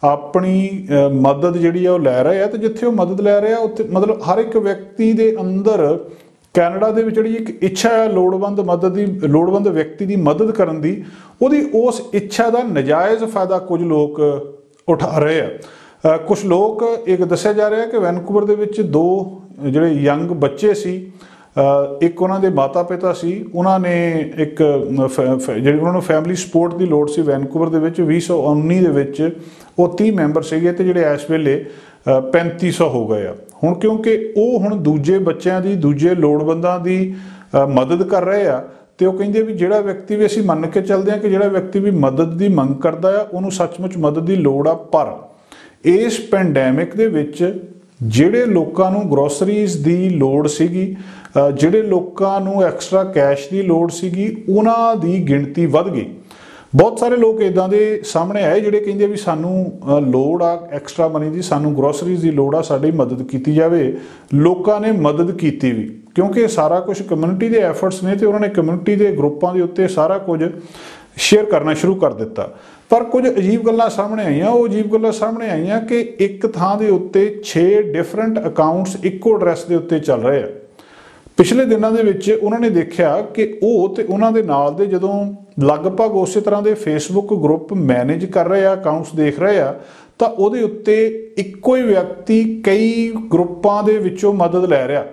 ਆਪਣੀ ਮਦਦ ਜਿਹੜੀ ਆ ਉਹ ਲੈ ਰਹੇ ਆ ਤੇ ਜਿੱਥੇ ਉਹ ਮਦਦ ਲੈ ਰਹੇ ਆ ਉੱਥੇ ਮਤਲਬ ਹਰ ਇੱਕ ਵਿਅਕਤੀ ਦੇ ਅੰਦਰ ਕੈਨੇਡਾ ਦੇ ਵਿੱਚ ਜਿਹੜੀ ਇੱਕ ਇੱਛਾ ਹੈ ਲੋੜਵੰਦ ਵਿਅਕਤੀ ਦੀ ਮਦਦ ਕਰਨ ਦੀ, ਉਹਦੀ ਉਸ ਇੱਛਾ ਦਾ ਨਜਾਇਜ਼ ਫਾਇਦਾ ਕੁਝ ਲੋਕ ਉਠਾ ਰਹੇ ਆ। ਕੁਛ ਲੋਕ ਇੱਕ ਦੱਸਿਆ ਜਾ ਰਿਹਾ ਕਿ ਵੈਨਕੂਵਰ ਦੇ ਵਿੱਚ 2 ਜਿਹੜੇ ਯੰਗ ਬੱਚੇ ਸੀ, ਇੱਕ ਉਹਨਾਂ ਦੇ ਮਾਤਾ ਪਿਤਾ ਸੀ, ਉਹਨਾਂ ਨੇ ਇੱਕ ਜਿਹੜੀ ਉਹਨਾਂ ਨੂੰ ਫੈਮਿਲੀ ਸਪੋਰਟ ਦੀ ਲੋੜ ਸੀ। ਵੈਨਕੂਵਰ ਦੇ ਵਿੱਚ 2019 ਦੇ ਵਿੱਚ ਉਹ 30 ਮੈਂਬਰ ਸੀਗੇ ਤੇ ਜਿਹੜੇ ਇਸ ਵੇਲੇ 3500 ਹੋ ਗਏ ਆ। ਹੁਣ ਕਿਉਂਕਿ ਉਹ ਹੁਣ ਦੂਜੇ ਬੱਚਿਆਂ ਦੀ, ਦੂਜੇ ਲੋੜਵੰਦਾਂ ਦੀ ਮਦਦ ਕਰ ਰਹੇ ਆ। ਤੇ ਉਹ ਕਹਿੰਦੇ ਵੀ ਜਿਹੜਾ ਵਿਅਕਤੀ ਵੀ ਅਸੀਂ ਮੰਨ ਕੇ ਚੱਲਦੇ ਹਾਂ ਕਿ ਜਿਹੜਾ ਵਿਅਕਤੀ ਵੀ ਮਦਦ ਦੀ ਮੰਗ ਕਰਦਾ ਆ ਉਹਨੂੰ ਸੱਚਮੁੱਚ ਮਦਦ ਦੀ ਲੋੜ ਆ। ਪਰ ਇਸ ਪੈਂਡੈਮਿਕ ਦੇ ਵਿੱਚ ਜਿਹੜੇ ਲੋਕਾਂ ਨੂੰ ਗਰੋਸਰੀਜ਼ ਦੀ ਲੋੜ ਸੀਗੀ, ਜਿਹੜੇ ਲੋਕਾਂ ਨੂੰ ਐਕਸਟਰਾ ਕੈਸ਼ ਦੀ ਲੋੜ ਸੀਗੀ, ਉਹਨਾਂ ਦੀ ਗਿਣਤੀ ਵੱਧ ਗਈ। ਬਹੁਤ ਸਾਰੇ ਲੋਕ ਇੱਦਾਂ ਦੇ ਸਾਹਮਣੇ ਆਏ ਜਿਹੜੇ ਕਹਿੰਦੇ ਵੀ ਸਾਨੂੰ ਲੋੜ ਆ ਐਕਸਟਰਾ ਮਨੀ ਦੀ, ਸਾਨੂੰ ਗਰੋਸਰੀਜ਼ ਦੀ ਲੋੜ ਆ, ਸਾਡੀ ਮਦਦ ਕੀਤੀ ਜਾਵੇ। ਲੋਕਾਂ ਨੇ ਮਦਦ ਕੀਤੀ ਵੀ, ਕਿਉਂਕਿ ਸਾਰਾ ਕੁਝ ਕਮਿਊਨਿਟੀ ਦੇ ਐਫਰਟਸ ਨੇ ਤੇ ਉਹਨਾਂ ਨੇ ਕਮਿਊਨਿਟੀ ਦੇ ਗਰੁੱਪਾਂ ਦੇ ਉੱਤੇ ਸਾਰਾ ਕੁਝ ਸ਼ੇਅਰ ਕਰਨਾ ਸ਼ੁਰੂ ਕਰ ਦਿੱਤਾ। ਪਰ ਕੁਝ ਅਜੀਬ ਗੱਲਾਂ ਸਾਹਮਣੇ ਆਈਆਂ। ਉਹ ਅਜੀਬ ਗੱਲਾਂ ਸਾਹਮਣੇ ਆਈਆਂ ਕਿ ਇੱਕ ਥਾਂ ਦੇ ਉੱਤੇ 6 ਡਿਫਰੈਂਟ ਅਕਾਊਂਟਸ ਇੱਕੋ ਐਡਰੈਸ ਦੇ ਉੱਤੇ ਚੱਲ ਰਹੇ ਆ। ਪਿਛਲੇ ਦਿਨਾਂ ਦੇ ਵਿੱਚ ਉਹਨਾਂ ਨੇ ਦੇਖਿਆ ਕਿ ਉਹ ਤੇ ਉਹਨਾਂ ਦੇ ਨਾਲ ਦੇ ਜਦੋਂ ਲਗਭਗ ਉਸੇ ਤਰ੍ਹਾਂ ਦੇ ਫੇਸਬੁੱਕ ਗਰੁੱਪ ਮੈਨੇਜ ਕਰ ਰਹੇ ਆ, ਅਕਾਊਂਟਸ ਦੇਖ ਰਹੇ ਆ, ਤਾਂ ਉਹਦੇ ਉੱਤੇ ਇੱਕੋ ਹੀ ਵਿਅਕਤੀ ਕਈ ਗਰੁੱਪਾਂ ਦੇ ਵਿੱਚੋਂ ਮਦਦ ਲੈ ਰਿਹਾ।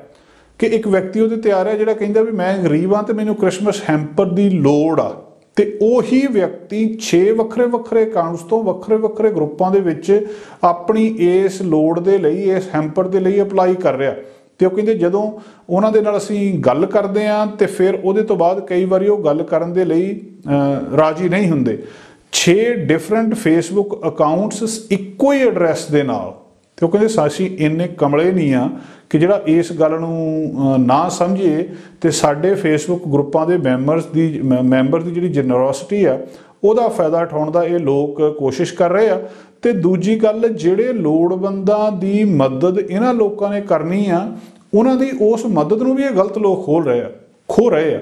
ਕਿ ਇੱਕ ਵਿਅਕਤੀ ਉਹਦੇ ਤੇ ਆ ਰਿਹਾ ਜਿਹੜਾ ਕਹਿੰਦਾ ਵੀ ਮੈਂ ਗਰੀਬ ਹਾਂ ਤੇ ਮੈਨੂੰ ਕ੍ਰਿਸਮਸ ਹੈਂਪਰ ਦੀ ਲੋੜ ਆ, ਤੇ ਉਹੀ ਵਿਅਕਤੀ 6 ਵੱਖਰੇ ਵੱਖਰੇ ਅਕਾਊਂਟਸ ਤੋਂ ਵੱਖਰੇ ਵੱਖਰੇ ਗਰੁੱਪਾਂ ਦੇ ਵਿੱਚ ਆਪਣੀ ਇਸ ਲੋੜ ਦੇ ਲਈ, ਇਸ ਹੈਂਪਰ ਦੇ ਲਈ ਅਪਲਾਈ ਕਰ ਰਿਹਾ। ਤੇ ਉਹ ਕਹਿੰਦੇ ਜਦੋਂ ਉਹਨਾਂ ਦੇ ਨਾਲ ਅਸੀਂ ਗੱਲ ਕਰਦੇ ਹਾਂ ਤੇ ਫਿਰ ਉਹਦੇ ਤੋਂ ਬਾਅਦ ਕਈ ਵਾਰੀ ਉਹ ਗੱਲ ਕਰਨ ਦੇ ਲਈ ਰਾਜੀ ਨਹੀਂ ਹੁੰਦੇ। 6 ਡਿਫਰੈਂਟ ਫੇਸਬੁੱਕ ਅਕਾਊਂਟਸ ਇੱਕੋ ਹੀ ਐਡਰੈਸ ਦੇ ਨਾਲ। ਤੇ ਉਹ ਕਹਿੰਦੇ ਅਸੀਂ ਇੰਨੇ ਕਮਲੇ ਨਹੀਂ ਆ ਕਿ ਜਿਹੜਾ ਇਸ ਗੱਲ ਨੂੰ ਨਾ ਸਮਝੀਏ ਤੇ ਸਾਡੇ ਫੇਸਬੁੱਕ ਗਰੁੱਪਾਂ ਦੇ ਮੈਂਬਰ ਦੀ ਜਿਹੜੀ ਜਨਰੋਸਿਟੀ ਆ ਉਹਦਾ ਫਾਇਦਾ ਉਠਾਉਣ ਦਾ ਇਹ ਲੋਕ ਕੋਸ਼ਿਸ਼ ਕਰ ਰਹੇ ਆ। ਤੇ ਦੂਜੀ ਗੱਲ, ਜਿਹੜੇ ਲੋੜਵੰਦਾਂ ਦੀ ਮਦਦ ਇਹਨਾਂ ਲੋਕਾਂ ਨੇ ਕਰਨੀ ਆ, ਉਹਨਾਂ ਦੀ ਉਸ ਮਦਦ ਨੂੰ ਵੀ ਇਹ ਗਲਤ ਲੋਕ ਖੋ ਰਹੇ ਆ।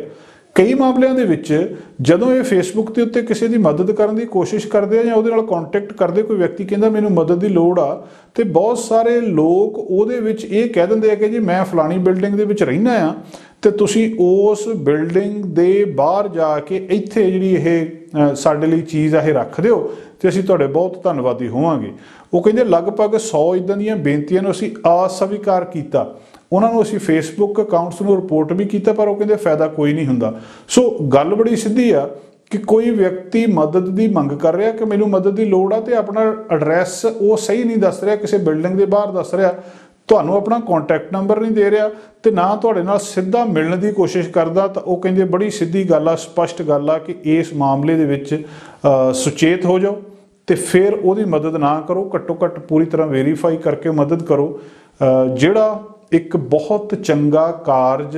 ਕਈ ਮਾਮਲਿਆਂ ਦੇ ਵਿੱਚ ਜਦੋਂ ਇਹ ਫੇਸਬੁੱਕ ਦੇ ਉੱਤੇ ਕਿਸੇ ਦੀ ਮਦਦ ਕਰਨ ਦੀ ਕੋਸ਼ਿਸ਼ ਕਰਦੇ ਆ ਜਾਂ ਉਹਦੇ ਨਾਲ ਕੰਟੈਕਟ ਕਰਦੇ, ਕੋਈ ਵਿਅਕਤੀ ਕਹਿੰਦਾ ਮੈਨੂੰ ਮਦਦ ਦੀ ਲੋੜ ਆ, ਤੇ ਬਹੁਤ ਸਾਰੇ ਲੋਕ ਉਹਦੇ ਵਿੱਚ ਇਹ ਕਹਿ ਦਿੰਦੇ ਆ ਕਿ ਜੀ ਮੈਂ ਫਲਾਣੀ ਬਿਲਡਿੰਗ ਦੇ ਵਿੱਚ ਰਹਿਣਾ ਆ ਤੇ ਤੁਸੀਂ ਉਸ ਬਿਲਡਿੰਗ ਦੇ ਬਾਹਰ ਜਾ ਕੇ ਇੱਥੇ ਜਿਹੜੀ ਇਹ ਸਾਡੇ ਲਈ ਚੀਜ਼ ਆ ਇਹ ਰੱਖ ਦਿਓ ਤੇ ਅਸੀਂ ਤੁਹਾਡੇ ਬਹੁਤ ਧੰਨਵਾਦੀ ਹੋਵਾਂਗੇ। ਉਹ ਕਹਿੰਦੇ ਲਗਭਗ 100 ਇੱਦਾਂ ਦੀਆਂ ਬੇਨਤੀਆਂ ਨੂੰ ਅਸੀਂ ਅਸਵੀਕਾਰ ਕੀਤਾ, ਉਹਨਾਂ ਨੂੰ ਅਸੀਂ ਫੇਸਬੁੱਕ ਅਕਾਊਂਟਸ ਨੂੰ ਰਿਪੋਰਟ ਵੀ ਕੀਤਾ, ਪਰ ਉਹ ਕਹਿੰਦੇ ਫਾਇਦਾ ਕੋਈ ਨਹੀਂ ਹੁੰਦਾ। ਸੋ ਗੱਲ ਬੜੀ ਸਿੱਧੀ ਆ ਕਿ ਕੋਈ ਵਿਅਕਤੀ ਮਦਦ ਦੀ ਮੰਗ ਕਰ ਰਿਹਾ ਕਿ ਮੈਨੂੰ ਮਦਦ ਦੀ ਲੋੜ ਆ ਤੇ ਆਪਣਾ ਐਡਰੈਸ ਉਹ ਸਹੀ ਨਹੀਂ ਦੱਸ ਰਿਹਾ, ਕਿਸੇ ਬਿਲਡਿੰਗ ਦੇ ਬਾਹਰ ਦੱਸ ਰਿਹਾ, ਤੁਹਾਨੂੰ ਆਪਣਾ ਕੰਟੈਕਟ ਨੰਬਰ ਨਹੀਂ ਦੇ ਰਿਹਾ ਤੇ ਨਾ ਤੁਹਾਡੇ ਨਾਲ ਸਿੱਧਾ ਮਿਲਣ ਦੀ ਕੋਸ਼ਿਸ਼ ਕਰਦਾ। ਤਾਂ ਉਹ ਕਹਿੰਦੇ ਬੜੀ ਸਿੱਧੀ ਗੱਲ ਆ, ਸਪਸ਼ਟ ਗੱਲ ਆ ਕਿ ਇਸ ਮਾਮਲੇ ਦੇ ਵਿੱਚ ਸੁਚੇਤ ਹੋ ਜਾਓ ਤੇ ਫਿਰ ਉਹਦੀ ਮਦਦ ਨਾ ਕਰੋ। ਘੱਟੋ ਘੱਟ ਪੂਰੀ ਤਰ੍ਹਾਂ ਵੈਰੀਫਾਈ ਕਰਕੇ ਮਦਦ ਕਰੋ। ਜਿਹੜਾ ਇੱਕ ਬਹੁਤ ਚੰਗਾ ਕਾਰਜ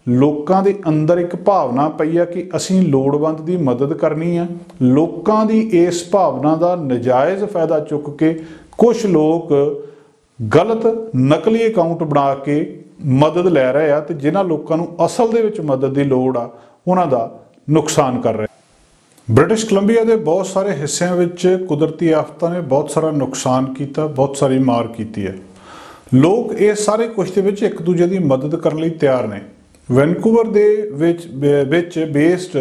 ਲੋਕਾਂ ਦੇ ਅੰਦਰ ਇੱਕ ਭਾਵਨਾ ਪਈ ਆ ਕਿ ਅਸੀਂ ਲੋੜਵੰਦ ਦੀ ਮਦਦ ਕਰਨੀ ਆ, ਲੋਕਾਂ ਦੀ ਇਸ ਭਾਵਨਾ ਦਾ ਨਜਾਇਜ਼ ਫਾਇਦਾ ਚੁੱਕ ਕੇ ਕੁਝ ਲੋਕ ਗਲਤ ਨਕਲੀ ਅਕਾਊਂਟ ਬਣਾ ਕੇ ਮਦਦ ਲੈ ਰਹੇ ਆ ਤੇ ਜਿਨ੍ਹਾਂ ਲੋਕਾਂ ਨੂੰ ਅਸਲ ਦੇ ਵਿੱਚ ਮਦਦ ਦੀ ਲੋੜ ਆ ਉਹਨਾਂ ਦਾ ਨੁਕਸਾਨ ਕਰ ਰਹੇ। ਬ੍ਰਿਟਿਸ਼ ਕੋਲੰਬੀਆ ਦੇ ਬਹੁਤ ਸਾਰੇ ਹਿੱਸਿਆਂ ਵਿੱਚ ਕੁਦਰਤੀ ਆਫਤਾਂ ਨੇ ਬਹੁਤ ਸਾਰਾ ਨੁਕਸਾਨ ਕੀਤਾ, ਬਹੁਤ ਸਾਰੀ ਮਾਰ ਕੀਤੀ ਹੈ। ਲੋਕ ਇਸ ਸਾਰੇ ਕੁਝ ਦੇ ਵਿੱਚ ਇੱਕ ਦੂਜੇ ਦੀ ਮਦਦ ਕਰਨ ਲਈ ਤਿਆਰ ਨੇ। ਵੈਨਕੂਵਰ ਦੇ ਵਿੱਚ ਬੇਸਡ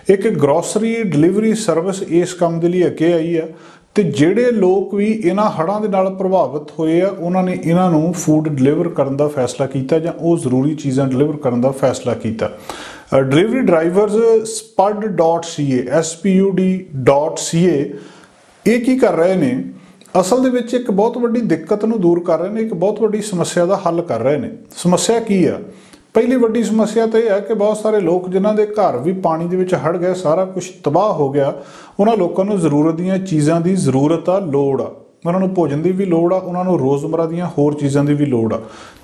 ਇੱਕ ਗਰੋਸਰੀ ਡਿਲੀਵਰੀ ਸਰਵਿਸ ਇਸ ਕੰਮ ਦੇ ਲਈ ਅੱਗੇ ਆਈ ਆ ਤੇ ਜਿਹੜੇ ਲੋਕ ਵੀ ਇਹਨਾਂ ਹੜ੍ਹਾਂ ਦੇ ਨਾਲ ਪ੍ਰਭਾਵਿਤ ਹੋਏ ਆ ਉਹਨਾਂ ਨੇ ਇਹਨਾਂ ਨੂੰ ਫੂਡ ਡਿਲੀਵਰ ਕਰਨ ਦਾ ਫੈਸਲਾ ਕੀਤਾ ਜਾਂ ਉਹ ਜ਼ਰੂਰੀ ਚੀਜ਼ਾਂ ਡਿਲੀਵਰ ਕਰਨ ਦਾ ਫੈਸਲਾ ਕੀਤਾ। ਡਿਲੀਵਰੀ ਡਰਾਈਵਰਸ spud.ca ਇਹ ਕੀ ਕਰ ਰਹੇ ਨੇ, ਅਸਲ ਦੇ ਵਿੱਚ ਇੱਕ ਬਹੁਤ ਵੱਡੀ ਦਿੱਕਤ ਨੂੰ ਦੂਰ ਕਰ ਰਹੇ ਨੇ, ਇੱਕ ਬਹੁਤ ਵੱਡੀ ਸਮੱਸਿਆ ਦਾ ਹੱਲ ਕਰ ਰਹੇ ਨੇ। ਸਮੱਸਿਆ ਕੀ ਆ? ਪਹਿਲੀ ਵੱਡੀ ਸਮੱਸਿਆ ਤਾਂ ਇਹ ਹੈ ਕਿ ਬਹੁਤ ਸਾਰੇ ਲੋਕ ਜਿਨ੍ਹਾਂ ਦੇ ਘਰ ਵੀ ਪਾਣੀ ਦੇ ਵਿੱਚ ਹੜ੍ਹ ਗਏ, ਸਾਰਾ ਕੁਝ ਤਬਾਹ ਹੋ ਗਿਆ, ਉਹਨਾਂ ਲੋਕਾਂ ਨੂੰ ਜ਼ਰੂਰਤ ਦੀਆਂ ਚੀਜ਼ਾਂ ਦੀ ਜ਼ਰੂਰਤ ਆ, ਲੋੜ ਆ। ਉਹਨਾਂ ਨੂੰ ਭੋਜਨ ਦੀ ਵੀ ਲੋੜ ਆ, ਉਹਨਾਂ ਨੂੰ ਰੋਜ਼ਮਰਾ ਦੀਆਂ ਹੋਰ ਚੀਜ਼ਾਂ ਦੀ ਵੀ ਲੋੜ ਆ।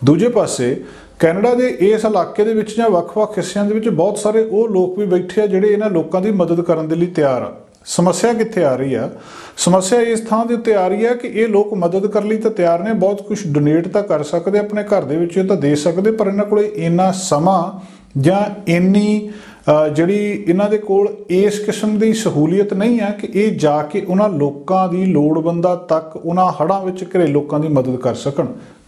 ਦੂਜੇ ਪਾਸੇ ਕੈਨੇਡਾ ਦੇ ਇਸ ਇਲਾਕੇ ਦੇ ਵਿੱਚ ਜਾਂ ਵੱਖ-ਵੱਖ ਹਿੱਸਿਆਂ ਦੇ ਵਿੱਚ ਬਹੁਤ ਸਾਰੇ ਉਹ ਲੋਕ ਵੀ ਬੈਠੇ ਆ ਜਿਹੜੇ ਇਹਨਾਂ ਲੋਕਾਂ ਦੀ ਮਦਦ ਕਰਨ ਦੇ ਲਈ ਤਿਆਰ ਆ। ਸਮੱਸਿਆ ਕਿੱਥੇ ਆ ਰਹੀ ਆ? ਸਮੱਸਿਆ ਇਸ ਥਾਂ ਦੇ ਉੱਤੇ ਆ ਰਹੀ ਹੈ ਕਿ ਇਹ ਲੋਕ ਮਦਦ ਕਰਨ ਲਈ ਤਾਂ ਤਿਆਰ ਨੇ, ਬਹੁਤ ਕੁਝ ਡੋਨੇਟ ਤਾਂ ਕਰ ਸਕਦੇ, ਆਪਣੇ ਘਰ ਦੇ ਵਿੱਚ ਇਹ ਤਾਂ ਦੇ ਸਕਦੇ, ਪਰ ਇਹਨਾਂ ਕੋਲ ਇੰਨਾ ਸਮਾਂ ਜਾਂ ਇੰਨੀ ਜਿਹੜੀ ਇਹਨਾਂ ਦੇ ਕੋਲ ਇਸ ਕਿਸਮ ਦੀ ਸਹੂਲੀਅਤ ਨਹੀਂ ਹੈ ਕਿ ਇਹ ਜਾ ਕੇ ਉਹਨਾਂ ਲੋਕਾਂ ਦੀ ਲੋੜਵੰਦਾਂ ਤੱਕ, ਉਹਨਾਂ ਹੜ੍ਹਾਂ ਵਿੱਚ ਘਿਰੇ ਲੋਕਾਂ ਦੀ ਮਦਦ ਕਰ ਸਕਣ।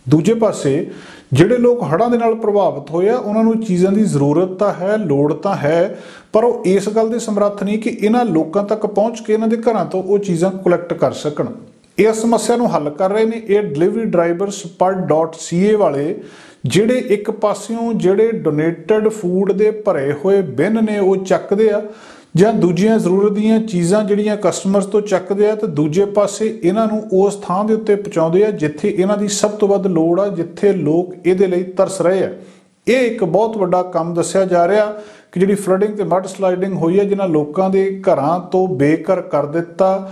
ਦੂਜੇ ਪਾਸੇ ਜਿਹੜੇ ਲੋਕ ਹੜ੍ਹਾਂ ਦੇ ਨਾਲ ਪ੍ਰਭਾਵਿਤ ਹੋਏ ਆ ਉਹਨਾਂ ਨੂੰ ਚੀਜ਼ਾਂ ਦੀ ਜ਼ਰੂਰਤ ਤਾਂ ਹੈ, ਲੋੜ ਤਾਂ ਹੈ, ਪਰ ਉਹ ਇਸ ਗੱਲ ਦੇ ਸਮਰੱਥ ਨਹੀਂ ਕਿ ਇਹਨਾਂ ਲੋਕਾਂ ਤੱਕ ਪਹੁੰਚ ਕੇ ਇਹਨਾਂ ਦੇ ਘਰਾਂ ਤੋਂ ਉਹ ਚੀਜ਼ਾਂ ਕਲੈਕਟ ਕਰ ਸਕਣ। ਇਸ ਸਮੱਸਿਆ ਨੂੰ ਹੱਲ ਕਰ ਰਹੇ ਨੇ ਇਹ ਡਿਲੀਵਰੀ ਡਰਾਈਵਰ spud.ca ਵਾਲੇ, ਜਿਹੜੇ ਇੱਕ ਪਾਸਿਓਂ ਜਿਹੜੇ ਡੋਨੇਟਡ ਫੂਡ ਦੇ ਭਰੇ ਹੋਏ ਬਿਨ ਨੇ ਉਹ ਚੱਕਦੇ ਆ ਜਾਂ ਦੂਜੀਆਂ ਜ਼ਰੂਰਤ ਦੀਆਂ ਚੀਜ਼ਾਂ ਜਿਹੜੀਆਂ ਕਸਟਮਰਸ ਤੋਂ ਚੱਕਦੇ ਆ, ਤੇ ਦੂਜੇ ਪਾਸੇ ਇਹਨਾਂ ਨੂੰ ਉਸ ਥਾਂ ਦੇ ਉੱਤੇ ਪਹੁੰਚਾਉਂਦੇ ਆ ਜਿੱਥੇ ਇਹਨਾਂ ਦੀ ਸਭ ਤੋਂ ਵੱਧ ਲੋੜ ਆ, ਜਿੱਥੇ ਲੋਕ ਇਹਦੇ ਲਈ ਤਰਸ ਰਹੇ ਆ। ਇਹ ਇੱਕ ਬਹੁਤ ਵੱਡਾ ਕੰਮ ਦੱਸਿਆ ਜਾ ਰਿਹਾ ਕਿ ਜਿਹੜੀ ਫਲੱਡਿੰਗ ਤੇ ਮਡ ਸਲਾਈਡਿੰਗ ਹੋਈ ਹੈ, ਜਿਨ੍ਹਾਂ ਲੋਕਾਂ ਦੇ ਘਰਾਂ ਤੋਂ ਬੇਘਰ ਕਰ ਦਿੱਤਾ,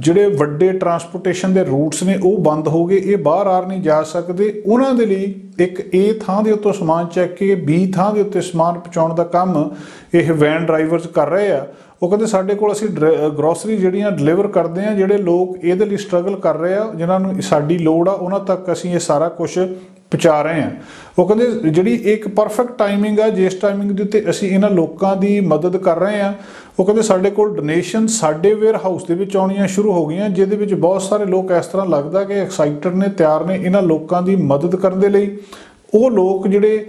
ਜਿਹੜੇ ਵੱਡੇ ਟਰਾਂਸਪੋਰਟੇਸ਼ਨ ਦੇ ਰੂਟਸ ਨੇ ਉਹ ਬੰਦ ਹੋ ਗਏ, ਇਹ ਬਾਹਰ ਆ ਨਹੀਂ ਜਾ ਸਕਦੇ, ਉਹਨਾਂ ਦੇ ਲਈ ਇੱਕ A ਥਾਂ ਦੇ ਉੱਤੋਂ ਸਮਾਨ ਚੱਕ ਕੇ B ਥਾਂ ਦੇ ਉੱਤੇ ਸਮਾਨ ਪਹੁੰਚਾਉਣ ਦਾ ਕੰਮ ਇਹ ਵੈਨ ਡਰਾਈਵਰਸ ਕਰ ਰਹੇ ਆ। ਉਹ ਕਹਿੰਦੇ ਸਾਡੇ ਕੋਲ ਅਸੀਂ ਗਰੋਸਰੀ ਜਿਹੜੀਆਂ ਡਿਲੀਵਰ ਕਰਦੇ ਹਾਂ, ਜਿਹੜੇ ਲੋਕ ਇਹਦੇ ਲਈ ਸਟਰਗਲ ਕਰ ਰਹੇ ਆ, ਜਿਨ੍ਹਾਂ ਨੂੰ ਸਾਡੀ ਲੋੜ ਆ, ਉਹਨਾਂ ਤੱਕ ਅਸੀਂ ਇਹ ਸਾਰਾ ਕੁਛ ਪਹੁੰਚਾ ਰਹੇ ਹਾਂ। ਉਹ ਕਹਿੰਦੇ ਜਿਹੜੀ ਇੱਕ ਪਰਫੈਕਟ ਟਾਈਮਿੰਗ ਆ, ਜਿਸ ਟਾਈਮਿੰਗ ਦੇ ਉੱਤੇ ਅਸੀਂ ਇਹਨਾਂ ਲੋਕਾਂ ਦੀ ਮਦਦ ਕਰ ਰਹੇ ਹਾਂ। ਉਹ ਕਹਿੰਦੇ ਸਾਡੇ ਕੋਲ ਡੋਨੇਸ਼ਨ ਸਾਡੇ ਵੇਅਰ ਹਾਊਸ ਦੇ ਵਿੱਚ ਆਉਣੀਆਂ ਸ਼ੁਰੂ ਹੋ ਗਈਆਂ, ਜਿਹਦੇ ਵਿੱਚ ਬਹੁਤ ਸਾਰੇ ਲੋਕ ਇਸ ਤਰ੍ਹਾਂ ਲੱਗਦਾ ਕਿ ਐਕਸਾਈਟਡ ਨੇ, ਤਿਆਰ ਨੇ ਇਹਨਾਂ ਲੋਕਾਂ ਦੀ ਮਦਦ ਕਰਨ ਦੇ ਲਈ। ਉਹ ਲੋਕ ਜਿਹੜੇ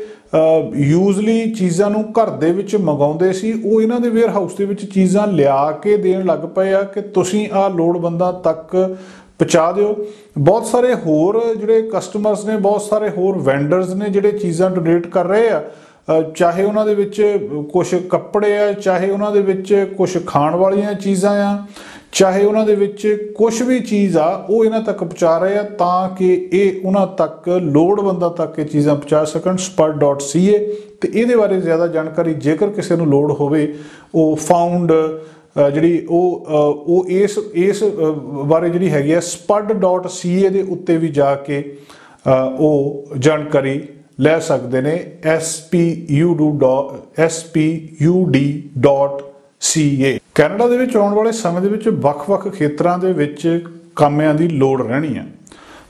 ਯੂਜ਼ਲੀ ਚੀਜ਼ਾਂ ਨੂੰ ਘਰ ਦੇ ਵਿੱਚ ਮੰਗਾਉਂਦੇ ਸੀ, ਉਹ ਇਹਨਾਂ ਦੇ ਵੇਅਰ ਹਾਊਸ ਦੇ ਵਿੱਚ ਚੀਜ਼ਾਂ ਲਿਆ ਕੇ ਦੇਣ ਲੱਗ ਪਏ ਆ ਕਿ ਤੁਸੀਂ ਆਹ ਲੋੜਵੰਦਾਂ ਤੱਕ ਪਹੁੰਚਾ ਦਿਓ। ਬਹੁਤ ਸਾਰੇ ਹੋਰ ਜਿਹੜੇ ਕਸਟਮਰਸ ਨੇ, ਬਹੁਤ ਸਾਰੇ ਹੋਰ ਵੈਂਡਰਸ ਨੇ ਜਿਹੜੇ ਚੀਜ਼ਾਂ ਡੋਨੇਟ ਕਰ ਰਹੇ ਆ, ਚਾਹੇ ਉਹਨਾਂ ਦੇ ਵਿੱਚ ਕੁਛ ਕੱਪੜੇ ਆ, ਚਾਹੇ ਉਹਨਾਂ ਦੇ ਵਿੱਚ ਕੁਛ ਖਾਣ ਵਾਲੀਆਂ ਚੀਜ਼ਾਂ ਆ, ਚਾਹੇ ਉਹਨਾਂ ਦੇ ਵਿੱਚ ਕੁਛ ਵੀ ਚੀਜ਼ ਆ, ਉਹ ਇਹਨਾਂ ਤੱਕ ਪਹੁੰਚਾ ਰਹੇ ਆ ਤਾਂ ਕਿ ਇਹ ਉਹਨਾਂ ਤੱਕ ਲੋੜਵੰਦਾਂ ਤੱਕ ਇਹ ਚੀਜ਼ਾਂ ਪਹੁੰਚਾ ਸਕਣ। spud.ca ਤੇ ਇਹਦੇ ਬਾਰੇ ਜ਼ਿਆਦਾ ਜਾਣਕਾਰੀ ਜੇਕਰ ਕਿਸੇ ਨੂੰ ਲੋੜ ਹੋਵੇ, ਉਹ ਫਾਊਂਡ ਜਿਹੜੀ ਉਹ ਇਸ ਬਾਰੇ ਜਿਹੜੀ ਹੈਗੀ ਆ spud.ca ਦੇ ਉੱਤੇ ਵੀ ਜਾ ਕੇ ਉਹ ਜਾਣਕਾਰੀ ਲੈ ਸਕਦੇ ਨੇ, spud.ca। ਕੈਨੇਡਾ ਦੇ ਵਿੱਚ ਆਉਣ ਵਾਲੇ ਸਮੇਂ ਦੇ ਵਿੱਚ ਵੱਖ-ਵੱਖ ਖੇਤਰਾਂ ਦੇ ਵਿੱਚ ਕਾਮਿਆਂ ਦੀ ਲੋੜ ਰਹਿਣੀ ਆ।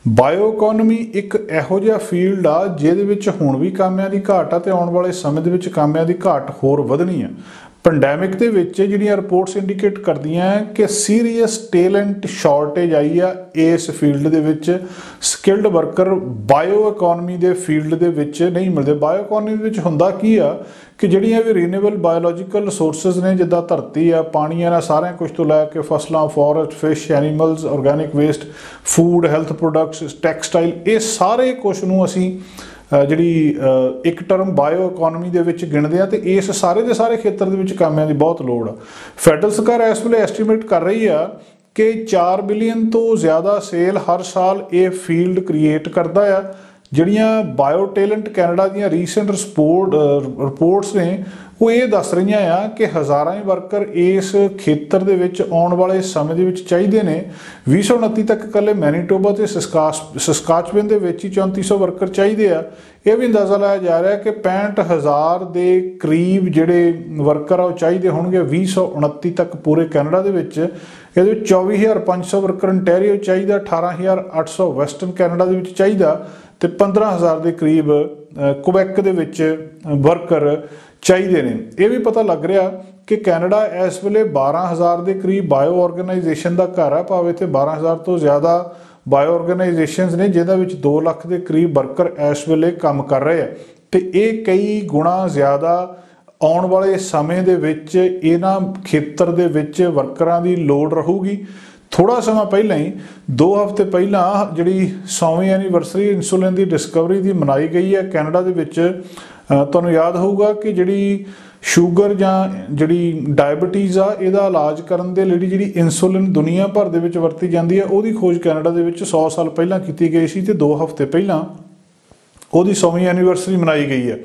ਬਾਇਓ ਇਕੋਨਮੀ ਇੱਕ ਇਹੋ ਜਿਹਾ ਫੀਲਡ ਆ ਜਿਹਦੇ ਵਿੱਚ ਹੁਣ ਵੀ ਕਾਮਿਆਂ ਦੀ ਘਾਟ ਆ ਤੇ ਆਉਣ ਵਾਲੇ ਸਮੇਂ ਦੇ ਵਿੱਚ ਕਾਮਿਆਂ ਦੀ ਘਾਟ ਹੋਰ ਵਧਣੀ ਆ। ਪੈਂਡੈਮਿਕ ਦੇ ਵਿੱਚ ਜਿਹੜੀਆਂ ਰਿਪੋਰਟਸ ਇੰਡੀਕੇਟ ਕਰਦੀਆਂ ਕਿ ਸੀਰੀਅਸ ਟੈਲੈਂਟ ਸ਼ਾਰਟੇਜ ਆਈ ਆ ਇਸ ਫੀਲਡ ਦੇ ਵਿੱਚ। ਸਕਿਲਡ ਵਰਕਰ ਬਾਇਓ ਇਕੋਨਮੀ ਦੇ ਫੀਲਡ ਦੇ ਵਿੱਚ ਨਹੀਂ ਮਿਲਦੇ। ਬਾਇਓ ਇਕੋਨਮੀ ਵਿੱਚ ਹੁੰਦਾ ਕੀ ਆ ਕਿ ਜਿਹੜੀਆਂ ਵੀ ਰੀਨੇਬਲ ਬਾਇਓਲੋਜੀਕਲ ਰਿਸੋਰਸਿਸ ਨੇ, ਜਿੱਦਾਂ ਧਰਤੀ ਆ, ਪਾਣੀ ਆ, ਸਾਰਿਆਂ ਕੁਝ ਤੋਂ ਲੈ ਕੇ ਫਸਲਾਂ, forest, fish, animals, organic waste, food, health products, textile, ਇਹ ਸਾਰੇ ਕੁਝ ਨੂੰ ਅਸੀਂ ਜਿਹੜੀ ਇੱਕ ਟਰਮ ਬਾਇਓ ਇਕੋਨਮੀ ਦੇ ਵਿੱਚ ਗਿਣਦੇ ਆ ਤੇ ਇਸ ਸਾਰੇ ਦੇ ਸਾਰੇ ਖੇਤਰ ਦੇ ਵਿੱਚ ਕਾਮਿਆਂ ਦੀ ਬਹੁਤ ਲੋੜ ਆ। ਫੈਡਰਲ ਸਰਕਾਰ ਇਸ ਵੇਲੇ ਐਸਟੀਮੇਟ ਕਰ ਰਹੀ ਆ ਕਿ 4 ਬਿਲੀਅਨ ਤੋਂ ਜ਼ਿਆਦਾ ਸੇਲ ਹਰ ਸਾਲ ਇਹ ਫੀਲਡ ਕ੍ਰੀਏਟ ਕਰਦਾ ਆ। ਜਿਹੜੀਆਂ ਬਾਇਓ ਟੈਲੈਂਟ ਕੈਨੇਡਾ ਦੀਆਂ ਰੀਸੈਂਟ ਰਿਪੋਰਟਸ ਨੇ ਉਹ ਇਹ ਦੱਸ ਰਹੀਆਂ ਆ ਕਿ ਹਜ਼ਾਰਾਂ ਹੀ ਵਰਕਰ ਇਸ ਖੇਤਰ ਦੇ ਵਿੱਚ ਆਉਣ ਵਾਲੇ ਸਮੇਂ ਦੇ ਵਿੱਚ ਚਾਹੀਦੇ ਨੇ। 2029 ਤੱਕ ਇਕੱਲੇ ਮੈਨੀਟੋਬਾ ਤੇ ਸਸਕਾਚਵਨ ਦੇ ਵਿੱਚ ਹੀ 3400 ਵਰਕਰ ਚਾਹੀਦੇ ਆ। ਇਹ ਵੀ ਅੰਦਾਜ਼ਾ ਲਾਇਆ ਜਾ ਰਿਹਾ ਕਿ 65,000 ਦੇ ਕਰੀਬ ਜਿਹੜੇ ਵਰਕਰ ਆ ਉਹ ਚਾਹੀਦੇ ਹੋਣਗੇ 2029 ਤੱਕ ਪੂਰੇ ਕੈਨੇਡਾ ਦੇ ਵਿੱਚ। ਇਹਦੇ ਵਿੱਚ 24,500 ਵਰਕਰ ontario ਚਾਹੀਦਾ, 18,800 ਵੈਸਟਰਨ ਕੈਨੇਡਾ ਦੇ ਵਿੱਚ ਚਾਹੀਦਾ ਤੇ 15,000 ਦੇ ਕਰੀਬ ਕੁਬੈਕ ਦੇ ਵਿੱਚ ਵਰਕਰ ਚਾਹੀਦੇ ਨੇ। ਇਹ ਵੀ ਪਤਾ ਲੱਗ ਰਿਹਾ ਕਿ ਕੈਨੇਡਾ ਇਸ ਵੇਲੇ 12,000 ਦੇ ਕਰੀਬ ਬਾਇਓ ਆਰਗੇਨਾਈਜੇਸ਼ਨ ਦਾ ਘਰ ਆ, ਭਾਵੇਂ ਤੇ 12,000 ਤੋਂ ਜ਼ਿਆਦਾ ਬਾਇਓ ਆਰਗੇਨਾਈਜੇਸ਼ਨਸ ਨੇ ਜਿਹਦੇ ਵਿੱਚ 2 ਲੱਖ ਦੇ ਕਰੀਬ ਵਰਕਰ ਇਸ ਵੇਲੇ ਕੰਮ ਕਰ ਰਹੇ ਆ ਤੇ ਇਹ ਕਈ ਗੁਣਾ ਜ਼ਿਆਦਾ ਆਉਣ ਵਾਲੇ ਸਮੇਂ ਦੇ ਵਿੱਚ ਇਹਨਾਂ ਖੇਤਰ ਦੇ ਵਿੱਚ ਵਰਕਰਾਂ ਦੀ ਲੋੜ ਰਹੂਗੀ। ਥੋੜਾ ਸਮਾਂ ਪਹਿਲਾਂ ਹੀ 2 ਹਫ਼ਤੇ ਪਹਿਲਾਂ ਜਿਹੜੀ 100ਵੀਂ ਐਨੀਵਰਸਰੀ ਇਨਸੂਲਿਨ ਦੀ ਡਿਸਕਵਰੀ ਦੀ ਮਨਾਈ ਗਈ ਹੈ ਕੈਨੇਡਾ ਦੇ ਵਿੱਚ। ਤੁਹਾਨੂੰ ਯਾਦ ਹੋਊਗਾ ਕਿ ਜਿਹੜੀ ਸ਼ੂਗਰ ਜਾਂ ਜਿਹੜੀ ਡਾਇਬਟੀਜ਼ ਆ ਇਹਦਾ ਇਲਾਜ ਕਰਨ ਦੇ ਲਈ ਜਿਹੜੀ ਇਨਸੂਲਿਨ ਦੁਨੀਆ ਭਰ ਦੇ ਵਿੱਚ ਵਰਤੀ ਜਾਂਦੀ ਹੈ, ਉਹਦੀ ਖੋਜ ਕੈਨੇਡਾ ਦੇ ਵਿੱਚ 100 ਸਾਲ ਪਹਿਲਾਂ ਕੀਤੀ ਗਈ ਸੀ ਤੇ 2 ਹਫ਼ਤੇ ਪਹਿਲਾਂ ਉਹਦੀ 100ਵੀਂ ਐਨੀਵਰਸਰੀ ਮਨਾਈ ਗਈ ਹੈ।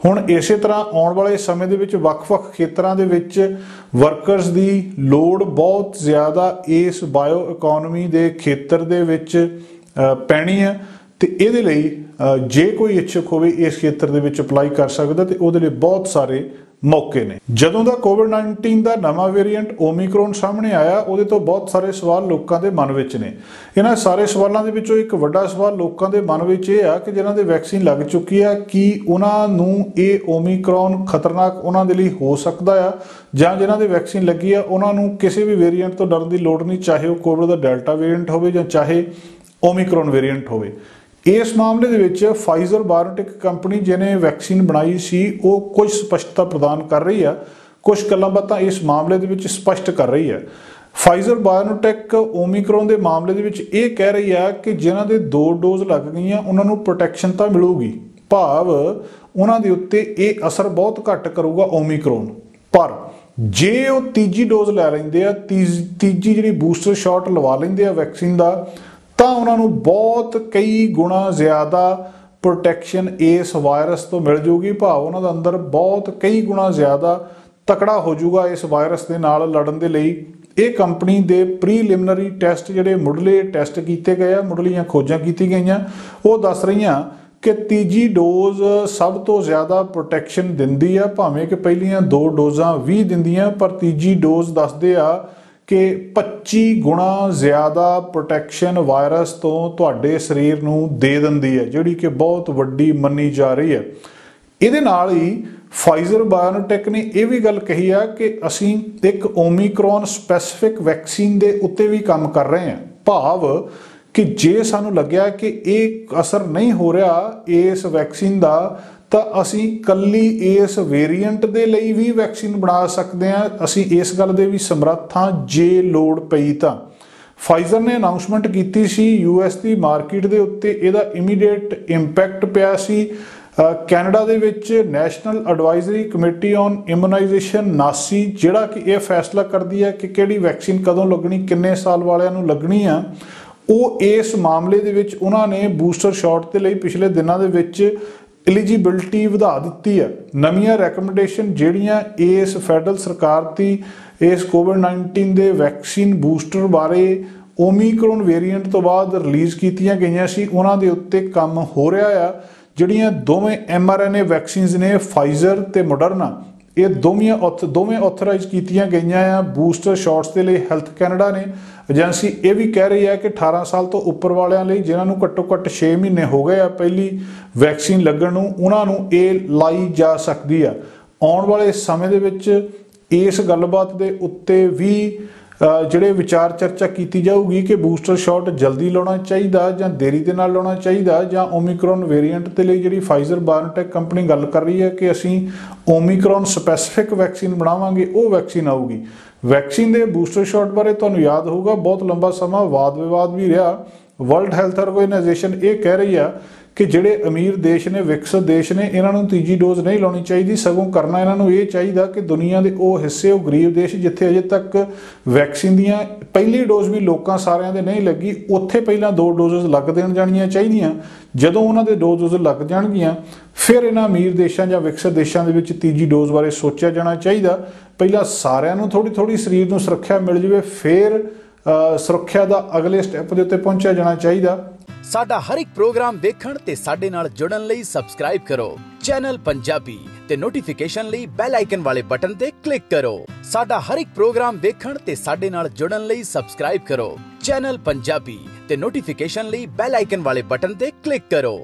ਹੁਣ ਇਸੇ ਤਰ੍ਹਾਂ ਆਉਣ ਵਾਲੇ ਸਮੇਂ ਦੇ ਵਿੱਚ ਵੱਖ-ਵੱਖ ਖੇਤਰਾਂ ਦੇ ਵਿੱਚ ਵਰਕਰਸ ਦੀ ਲੋੜ ਬਹੁਤ ਜ਼ਿਆਦਾ ਇਸ ਬਾਇਓ ਇਕੋਨਮੀ ਦੇ ਖੇਤਰ ਦੇ ਵਿੱਚ ਪੈਣੀ ਹੈ ਤੇ ਇਹਦੇ ਲਈ ਜੇ ਕੋਈ ਇੱਛੁਕ ਹੋਵੇ ਇਸ ਖੇਤਰ ਦੇ ਵਿੱਚ ਅਪਲਾਈ ਕਰ ਸਕਦਾ ਤੇ ਉਹਦੇ ਲਈ ਬਹੁਤ ਸਾਰੇ ਮੌਕੇ ਨੇ। ਜਦੋਂ ਦਾ ਕੋਵਿਡ-19 ਦਾ ਨਵਾਂ ਵੇਰੀਐਂਟ ਓਮਿਕਰੋਨ ਸਾਹਮਣੇ ਆਇਆ, ਉਹਦੇ ਤੋਂ ਬਹੁਤ ਸਾਰੇ ਸਵਾਲ ਲੋਕਾਂ ਦੇ ਮਨ ਵਿੱਚ ਨੇ। ਇਹਨਾਂ ਸਾਰੇ ਸਵਾਲਾਂ ਦੇ ਵਿੱਚੋਂ ਇੱਕ ਵੱਡਾ ਸਵਾਲ ਲੋਕਾਂ ਦੇ ਮਨ ਵਿੱਚ ਇਹ ਆ ਕਿ ਜਿਨ੍ਹਾਂ ਦੇ ਵੈਕਸੀਨ ਲੱਗ ਚੁੱਕੀ ਆ, ਕੀ ਉਹਨਾਂ ਨੂੰ ਇਹ ਓਮਿਕਰੋਨ ਖਤਰਨਾਕ ਉਹਨਾਂ ਦੇ ਲਈ ਹੋ ਸਕਦਾ ਆ, ਜਾਂ ਜਿਨ੍ਹਾਂ ਦੇ ਵੈਕਸੀਨ ਲੱਗੀ ਆ ਉਹਨਾਂ ਨੂੰ ਕਿਸੇ ਵੀ ਵੇਰੀਐਂਟ ਤੋਂ ਡਰਨ ਦੀ ਲੋੜ ਨਹੀਂ, ਚਾਹੇ ਉਹ ਕੋਵਿਡ ਦਾ ਡੈਲਟਾ ਵੇਰੀਐਂਟ ਹੋਵੇ ਜਾਂ ਚਾਹੇ ਓਮਿਕਰੋਨ ਵੇਰੀਐਂਟ ਹੋਵੇ। ਇਸ ਮਾਮਲੇ ਦੇ ਵਿੱਚ ਫਾਈਜ਼ਰ ਬਾਇਓਟੈਕ ਕੰਪਨੀ ਜਿਹਨੇ ਵੈਕਸੀਨ ਬਣਾਈ ਸੀ ਉਹ ਕੁਝ ਸਪਸ਼ਟਤਾ ਪ੍ਰਦਾਨ ਕਰ ਰਹੀ ਆ, ਕੁਝ ਗੱਲਾਂ ਬਾਤਾਂ ਇਸ ਮਾਮਲੇ ਦੇ ਵਿੱਚ ਸਪਸ਼ਟ ਕਰ ਰਹੀ ਹੈ। ਫਾਈਜ਼ਰ ਬਾਇਓਟੈਕ ਓਮਿਕਰੋਨ ਦੇ ਮਾਮਲੇ ਦੇ ਵਿੱਚ ਇਹ ਕਹਿ ਰਹੀ ਆ ਕਿ ਜਿਨ੍ਹਾਂ ਦੇ 2 ਡੋਜ਼ ਲੱਗ ਗਈਆਂ ਉਹਨਾਂ ਨੂੰ ਪ੍ਰੋਟੈਕਸ਼ਨ ਤਾਂ ਮਿਲੂਗੀ, ਭਾਵ ਉਹਨਾਂ ਦੇ ਉੱਤੇ ਇਹ ਅਸਰ ਬਹੁਤ ਘੱਟ ਕਰੂਗਾ ਓਮਿਕਰੋਨ। ਪਰ ਜੇ ਉਹ ਤੀਜੀ ਡੋਜ਼ ਲੈ ਲੈਂਦੇ ਆ, ਤੀਜੀ ਜਿਹੜੀ ਬੂਸਟਰ ਸ਼ਾਟ ਲਵਾ ਲੈਂਦੇ ਆ ਵੈਕਸੀਨ ਦਾ, ਤਾਂ ਉਹਨਾਂ ਨੂੰ ਬਹੁਤ ਕਈ ਗੁਣਾ ਜ਼ਿਆਦਾ ਪ੍ਰੋਟੈਕਸ਼ਨ ਇਸ ਵਾਇਰਸ ਤੋਂ ਮਿਲ ਜੂਗੀ, ਭਾਵ ਉਹਨਾਂ ਦਾ ਅੰਦਰ ਬਹੁਤ ਕਈ ਗੁਣਾ ਜ਼ਿਆਦਾ ਤਕੜਾ ਹੋ ਜਾਊਗਾ ਇਸ ਵਾਇਰਸ ਦੇ ਨਾਲ ਲੜਨ ਦੇ ਲਈ। ਇਹ ਕੰਪਨੀ ਦੇ ਪ੍ਰੀਲਿਮਿਨਰੀ ਟੈਸਟ ਜਿਹੜੇ ਮੁੱਢਲੇ ਟੈਸਟ ਕੀਤੇ ਗਏ ਆ, ਮੁੱਢਲੀਆਂ ਖੋਜਾਂ ਕੀਤੀਆਂ ਗਈਆਂ, ਉਹ ਦੱਸ ਰਹੀਆਂ ਕਿ ਤੀਜੀ ਡੋਜ਼ ਸਭ ਤੋਂ ਜ਼ਿਆਦਾ ਪ੍ਰੋਟੈਕਸ਼ਨ ਦਿੰਦੀ ਆ, ਭਾਵੇਂ ਕਿ ਪਹਿਲੀਆਂ 2 ਡੋਜ਼ਾਂ ਵੀ ਦਿੰਦੀਆਂ, ਪਰ ਤੀਜੀ ਡੋਜ਼ ਦੱਸਦੇ ਆ ਕਿ 25 ਗੁਣਾ ਜ਼ਿਆਦਾ ਪ੍ਰੋਟੈਕਸ਼ਨ ਵਾਇਰਸ ਤੋਂ ਤੁਹਾਡੇ ਸਰੀਰ ਨੂੰ ਦੇ ਦਿੰਦੀ ਹੈ, ਜਿਹੜੀ ਕਿ ਬਹੁਤ ਵੱਡੀ ਮੰਨੀ ਜਾ ਰਹੀ ਹੈ। ਇਹਦੇ ਨਾਲ ਹੀ ਫਾਈਜ਼ਰ ਬਾਇਓਨਟੈਕ ਨੇ ਇਹ ਵੀ ਗੱਲ ਕਹੀ ਆ ਕਿ ਅਸੀਂ ਇੱਕ ਓਮੀਕਰੋਨ ਸਪੈਸੀਫਿਕ ਵੈਕਸੀਨ ਦੇ ਉੱਤੇ ਵੀ ਕੰਮ ਕਰ ਰਹੇ ਹਾਂ, ਭਾਵ ਕਿ ਜੇ ਸਾਨੂੰ ਲੱਗਿਆ ਕਿ ਇਹ ਅਸਰ ਨਹੀਂ ਹੋ ਰਿਹਾ ਇਸ ਵੈਕਸੀਨ ਦਾ, ਤਾਂ ਅਸੀਂ ਕੱਲੀ ਇਸ ਵੇਰੀਐਂਟ ਦੇ ਲਈ ਵੀ ਵੈਕਸੀਨ ਬਣਾ ਸਕਦੇ ਹਾਂ। ਅਸੀਂ ਇਸ ਗੱਲ ਦੇ ਵੀ ਸਮਰੱਥ ਹਾਂ ਜੇ ਲੋੜ ਪਈ ਤਾਂ। ਫਾਈਜ਼ਰ ਨੇ ਅਨਾਉਂਸਮੈਂਟ ਕੀਤੀ ਸੀ US ਦੀ ਮਾਰਕੀਟ ਦੇ ਉੱਤੇ, ਇਹਦਾ ਇਮੀਡੀਏਟ ਇੰਪੈਕਟ ਪਿਆ ਸੀ। ਕੈਨੇਡਾ ਦੇ ਵਿੱਚ ਨੈਸ਼ਨਲ ਐਡਵਾਈਜ਼ਰੀ ਕਮੇਟੀ ਔਨ ਇਮੂਨਾਈਜੇਸ਼ਨ ਨਾਸੀ, ਜਿਹੜਾ ਕਿ ਇਹ ਫੈਸਲਾ ਕਰਦੀ ਹੈ ਕਿ ਕਿਹੜੀ ਵੈਕਸੀਨ ਕਦੋਂ ਲੱਗਣੀ, ਕਿੰਨੇ ਸਾਲ ਵਾਲਿਆਂ ਨੂੰ ਲੱਗਣੀ ਆ, ਉਹ ਇਸ ਮਾਮਲੇ ਦੇ ਵਿੱਚ ਉਹਨਾਂ ਨੇ ਬੂਸਟਰ ਸ਼ਾਟ ਦੇ ਲਈ ਪਿਛਲੇ ਦਿਨਾਂ ਦੇ ਵਿੱਚ ਐਲੀਜੀਬਿਲਟੀ ਵਧਾ ਦਿੱਤੀ ਹੈ। ਨਵੀਆਂ ਰეკਮੈਂਡੇਸ਼ਨ ਜਿਹੜੀਆਂ ਇਸ ਫੈਡਰਲ ਸਰਕਾਰ ਦੀ ਇਸ ਕੋਵਿਡ-19 ਦੇ ਵੈਕਸੀਨ ਬੂਸਟਰ ਬਾਰੇ ਓਮੀਕਰੋਨ ਵੇਰੀਐਂਟ ਤੋਂ ਬਾਅਦ ਰਿਲੀਜ਼ ਕੀਤੀਆਂ ਗਈਆਂ ਸੀ, ਉਹਨਾਂ ਦੇ ਉੱਤੇ ਕੰਮ ਹੋ ਰਿਹਾ ਆ। ਜਿਹੜੀਆਂ ਦੋਵੇਂ mRNA ਵੈਕਸੀਨਸ ਨੇ, ਫਾਈਜ਼ਰ ਤੇ ਮੋਡਰਨਾ, ਇਹ ਦੋਵੇਂ ਆਥੋਰਾਈਜ਼ ਕੀਤੀਆਂ ਗਈਆਂ ਆ ਬੂਸਟਰ ਸ਼ਾਟਸ ਦੇ ਲਈ। ਹੈਲਥ ਕੈਨੇਡਾ ਨੇ ਏਜੰਸੀ ਇਹ ਵੀ ਕਹਿ ਰਹੀ ਹੈ ਕਿ 18 ਸਾਲ ਤੋਂ ਉੱਪਰ ਵਾਲਿਆਂ ਲਈ, ਜਿਨ੍ਹਾਂ ਨੂੰ ਘੱਟੋ ਘੱਟ 6 ਮਹੀਨੇ ਹੋ ਗਏ ਆ ਪਹਿਲੀ ਵੈਕਸੀਨ ਲੱਗਣ ਨੂੰ, ਉਹਨਾਂ ਨੂੰ ਇਹ ਲਾਈ ਜਾ ਸਕਦੀ ਆ। ਆਉਣ ਵਾਲੇ ਸਮੇਂ ਦੇ ਵਿੱਚ ਇਸ ਗੱਲਬਾਤ ਦੇ ਉੱਤੇ ਵੀ ਜਿਹੜੇ ਵਿਚਾਰ ਚਰਚਾ ਕੀਤੀ ਜਾਊਗੀ ਕਿ ਬੂਸਟਰ ਸ਼ਾਟ ਜਲਦੀ ਲਾਉਣਾ ਚਾਹੀਦਾ ਜਾਂ ਦੇਰੀ ਦੇ ਨਾਲ ਲਾਉਣਾ ਚਾਹੀਦਾ, ਜਾਂ ਓਮੀਕਰੋਨ ਵੇਰੀਐਂਟ ਦੇ ਲਈ ਜਿਹੜੀ ਫਾਈਜ਼ਰ ਬਾਇਓਨਟੈਕ ਕੰਪਨੀ ਗੱਲ ਕਰ ਰਹੀ ਹੈ ਕਿ ਅਸੀਂ ਓਮੀਕਰੋਨ ਸਪੈਸੀਫਿਕ ਵੈਕਸੀਨ ਬਣਾਵਾਂਗੇ, ਉਹ ਵੈਕਸੀਨ ਆਊਗੀ। ਵੈਕਸੀਨ ਦੇ ਬੂਸਟਰ ਸ਼ਾਟ ਬਾਰੇ ਤੁਹਾਨੂੰ ਯਾਦ ਹੋਊਗਾ ਬਹੁਤ ਲੰਬਾ ਸਮਾਂ ਵਾਦ ਵਿਵਾਦ ਵੀ ਰਿਹਾ। ਵਰਲਡ ਹੈਲਥ ਆਰਗੇਨਾਈਜੇਸ਼ਨ ਇਹ ਕਹਿ ਰਹੀ ਆ ਕਿ ਜਿਹੜੇ ਅਮੀਰ ਦੇਸ਼ ਨੇ, ਵਿਕਸਿਤ ਦੇਸ਼ ਨੇ, ਇਹਨਾਂ ਨੂੰ ਤੀਜੀ ਡੋਜ਼ ਨਹੀਂ ਲਾਉਣੀ ਚਾਹੀਦੀ, ਸਗੋਂ ਕਰਨਾ ਇਹਨਾਂ ਨੂੰ ਇਹ ਚਾਹੀਦਾ ਕਿ ਦੁਨੀਆ ਦੇ ਉਹ ਹਿੱਸੇ, ਉਹ ਗਰੀਬ ਦੇਸ਼ ਜਿੱਥੇ ਅਜੇ ਤੱਕ ਵੈਕਸੀਨ ਦੀਆਂ ਪਹਿਲੀ ਡੋਜ਼ ਵੀ ਲੋਕਾਂ ਸਾਰਿਆਂ ਦੇ ਨਹੀਂ ਲੱਗੀ, ਉੱਥੇ ਪਹਿਲਾਂ 2 ਡੋਜ਼ਸ ਲੱਗ ਦੇਣ ਜਾਣੀਆਂ ਚਾਹੀਦੀਆਂ। ਜਦੋਂ ਉਹਨਾਂ ਦੇ 2 ਡੋਜ਼ ਲੱਗ ਜਾਣਗੀਆਂ, ਫਿਰ ਇਹਨਾਂ ਅਮੀਰ ਦੇਸ਼ਾਂ ਜਾਂ ਵਿਕਸਿਤ ਦੇਸ਼ਾਂ ਦੇ ਵਿੱਚ ਤੀਜੀ ਡੋਜ਼ ਬਾਰੇ ਸੋਚਿਆ ਜਾਣਾ ਚਾਹੀਦਾ। ਪਹਿਲਾਂ ਸਾਰਿਆਂ ਨੂੰ ਥੋੜੀ ਸਰੀਰ ਨੂੰ ਸੁਰੱਖਿਆ ਮਿਲ ਜਾਵੇ, ਫਿਰ ਸੁਰੱਖਿਆ ਦਾ ਅਗਲੇ ਸਟੈਪ ਦੇ ਉੱਤੇ ਪਹੁੰਚਿਆ ਜਾਣਾ ਚਾਹੀਦਾ। ਸਾਡਾ ਹਰ ਇੱਕ ਪ੍ਰੋਗਰਾਮ ਦੇਖਣ ਤੇ ਸਾਡੇ ਨਾਲ ਜੁੜਨ ਲਈ ਸਬਸਕ੍ਰਾਈਬ ਕਰੋ ਚੈਨਲ ਪੰਜਾਬੀ ਤੇ ਨੋਟੀਫਿਕੇਸ਼ਨ ਲਈ ਬੈਲ ਆਈਕਨ ਵਾਲੇ ਬਟਨ ਤੇ ਕਲਿੱਕ ਕਰੋ। ਸਾਡਾ ਹਰ ਇੱਕ ਪ੍ਰੋਗਰਾਮ ਦੇਖਣ ਤੇ ਸਾਡੇ ਨਾਲ ਜੁੜਨ ਲਈ ਸਬਸਕ੍ਰਾਈਬ ਕਰੋ ਚੈਨਲ ਪੰਜਾਬੀ ਤੇ ਨੋਟੀਫਿਕੇਸ਼ਨ ਲਈ ਬੈਲ ਆਈਕਨ ਵਾਲੇ ਬਟਨ ਤੇ ਕਲਿੱਕ ਕਰੋ।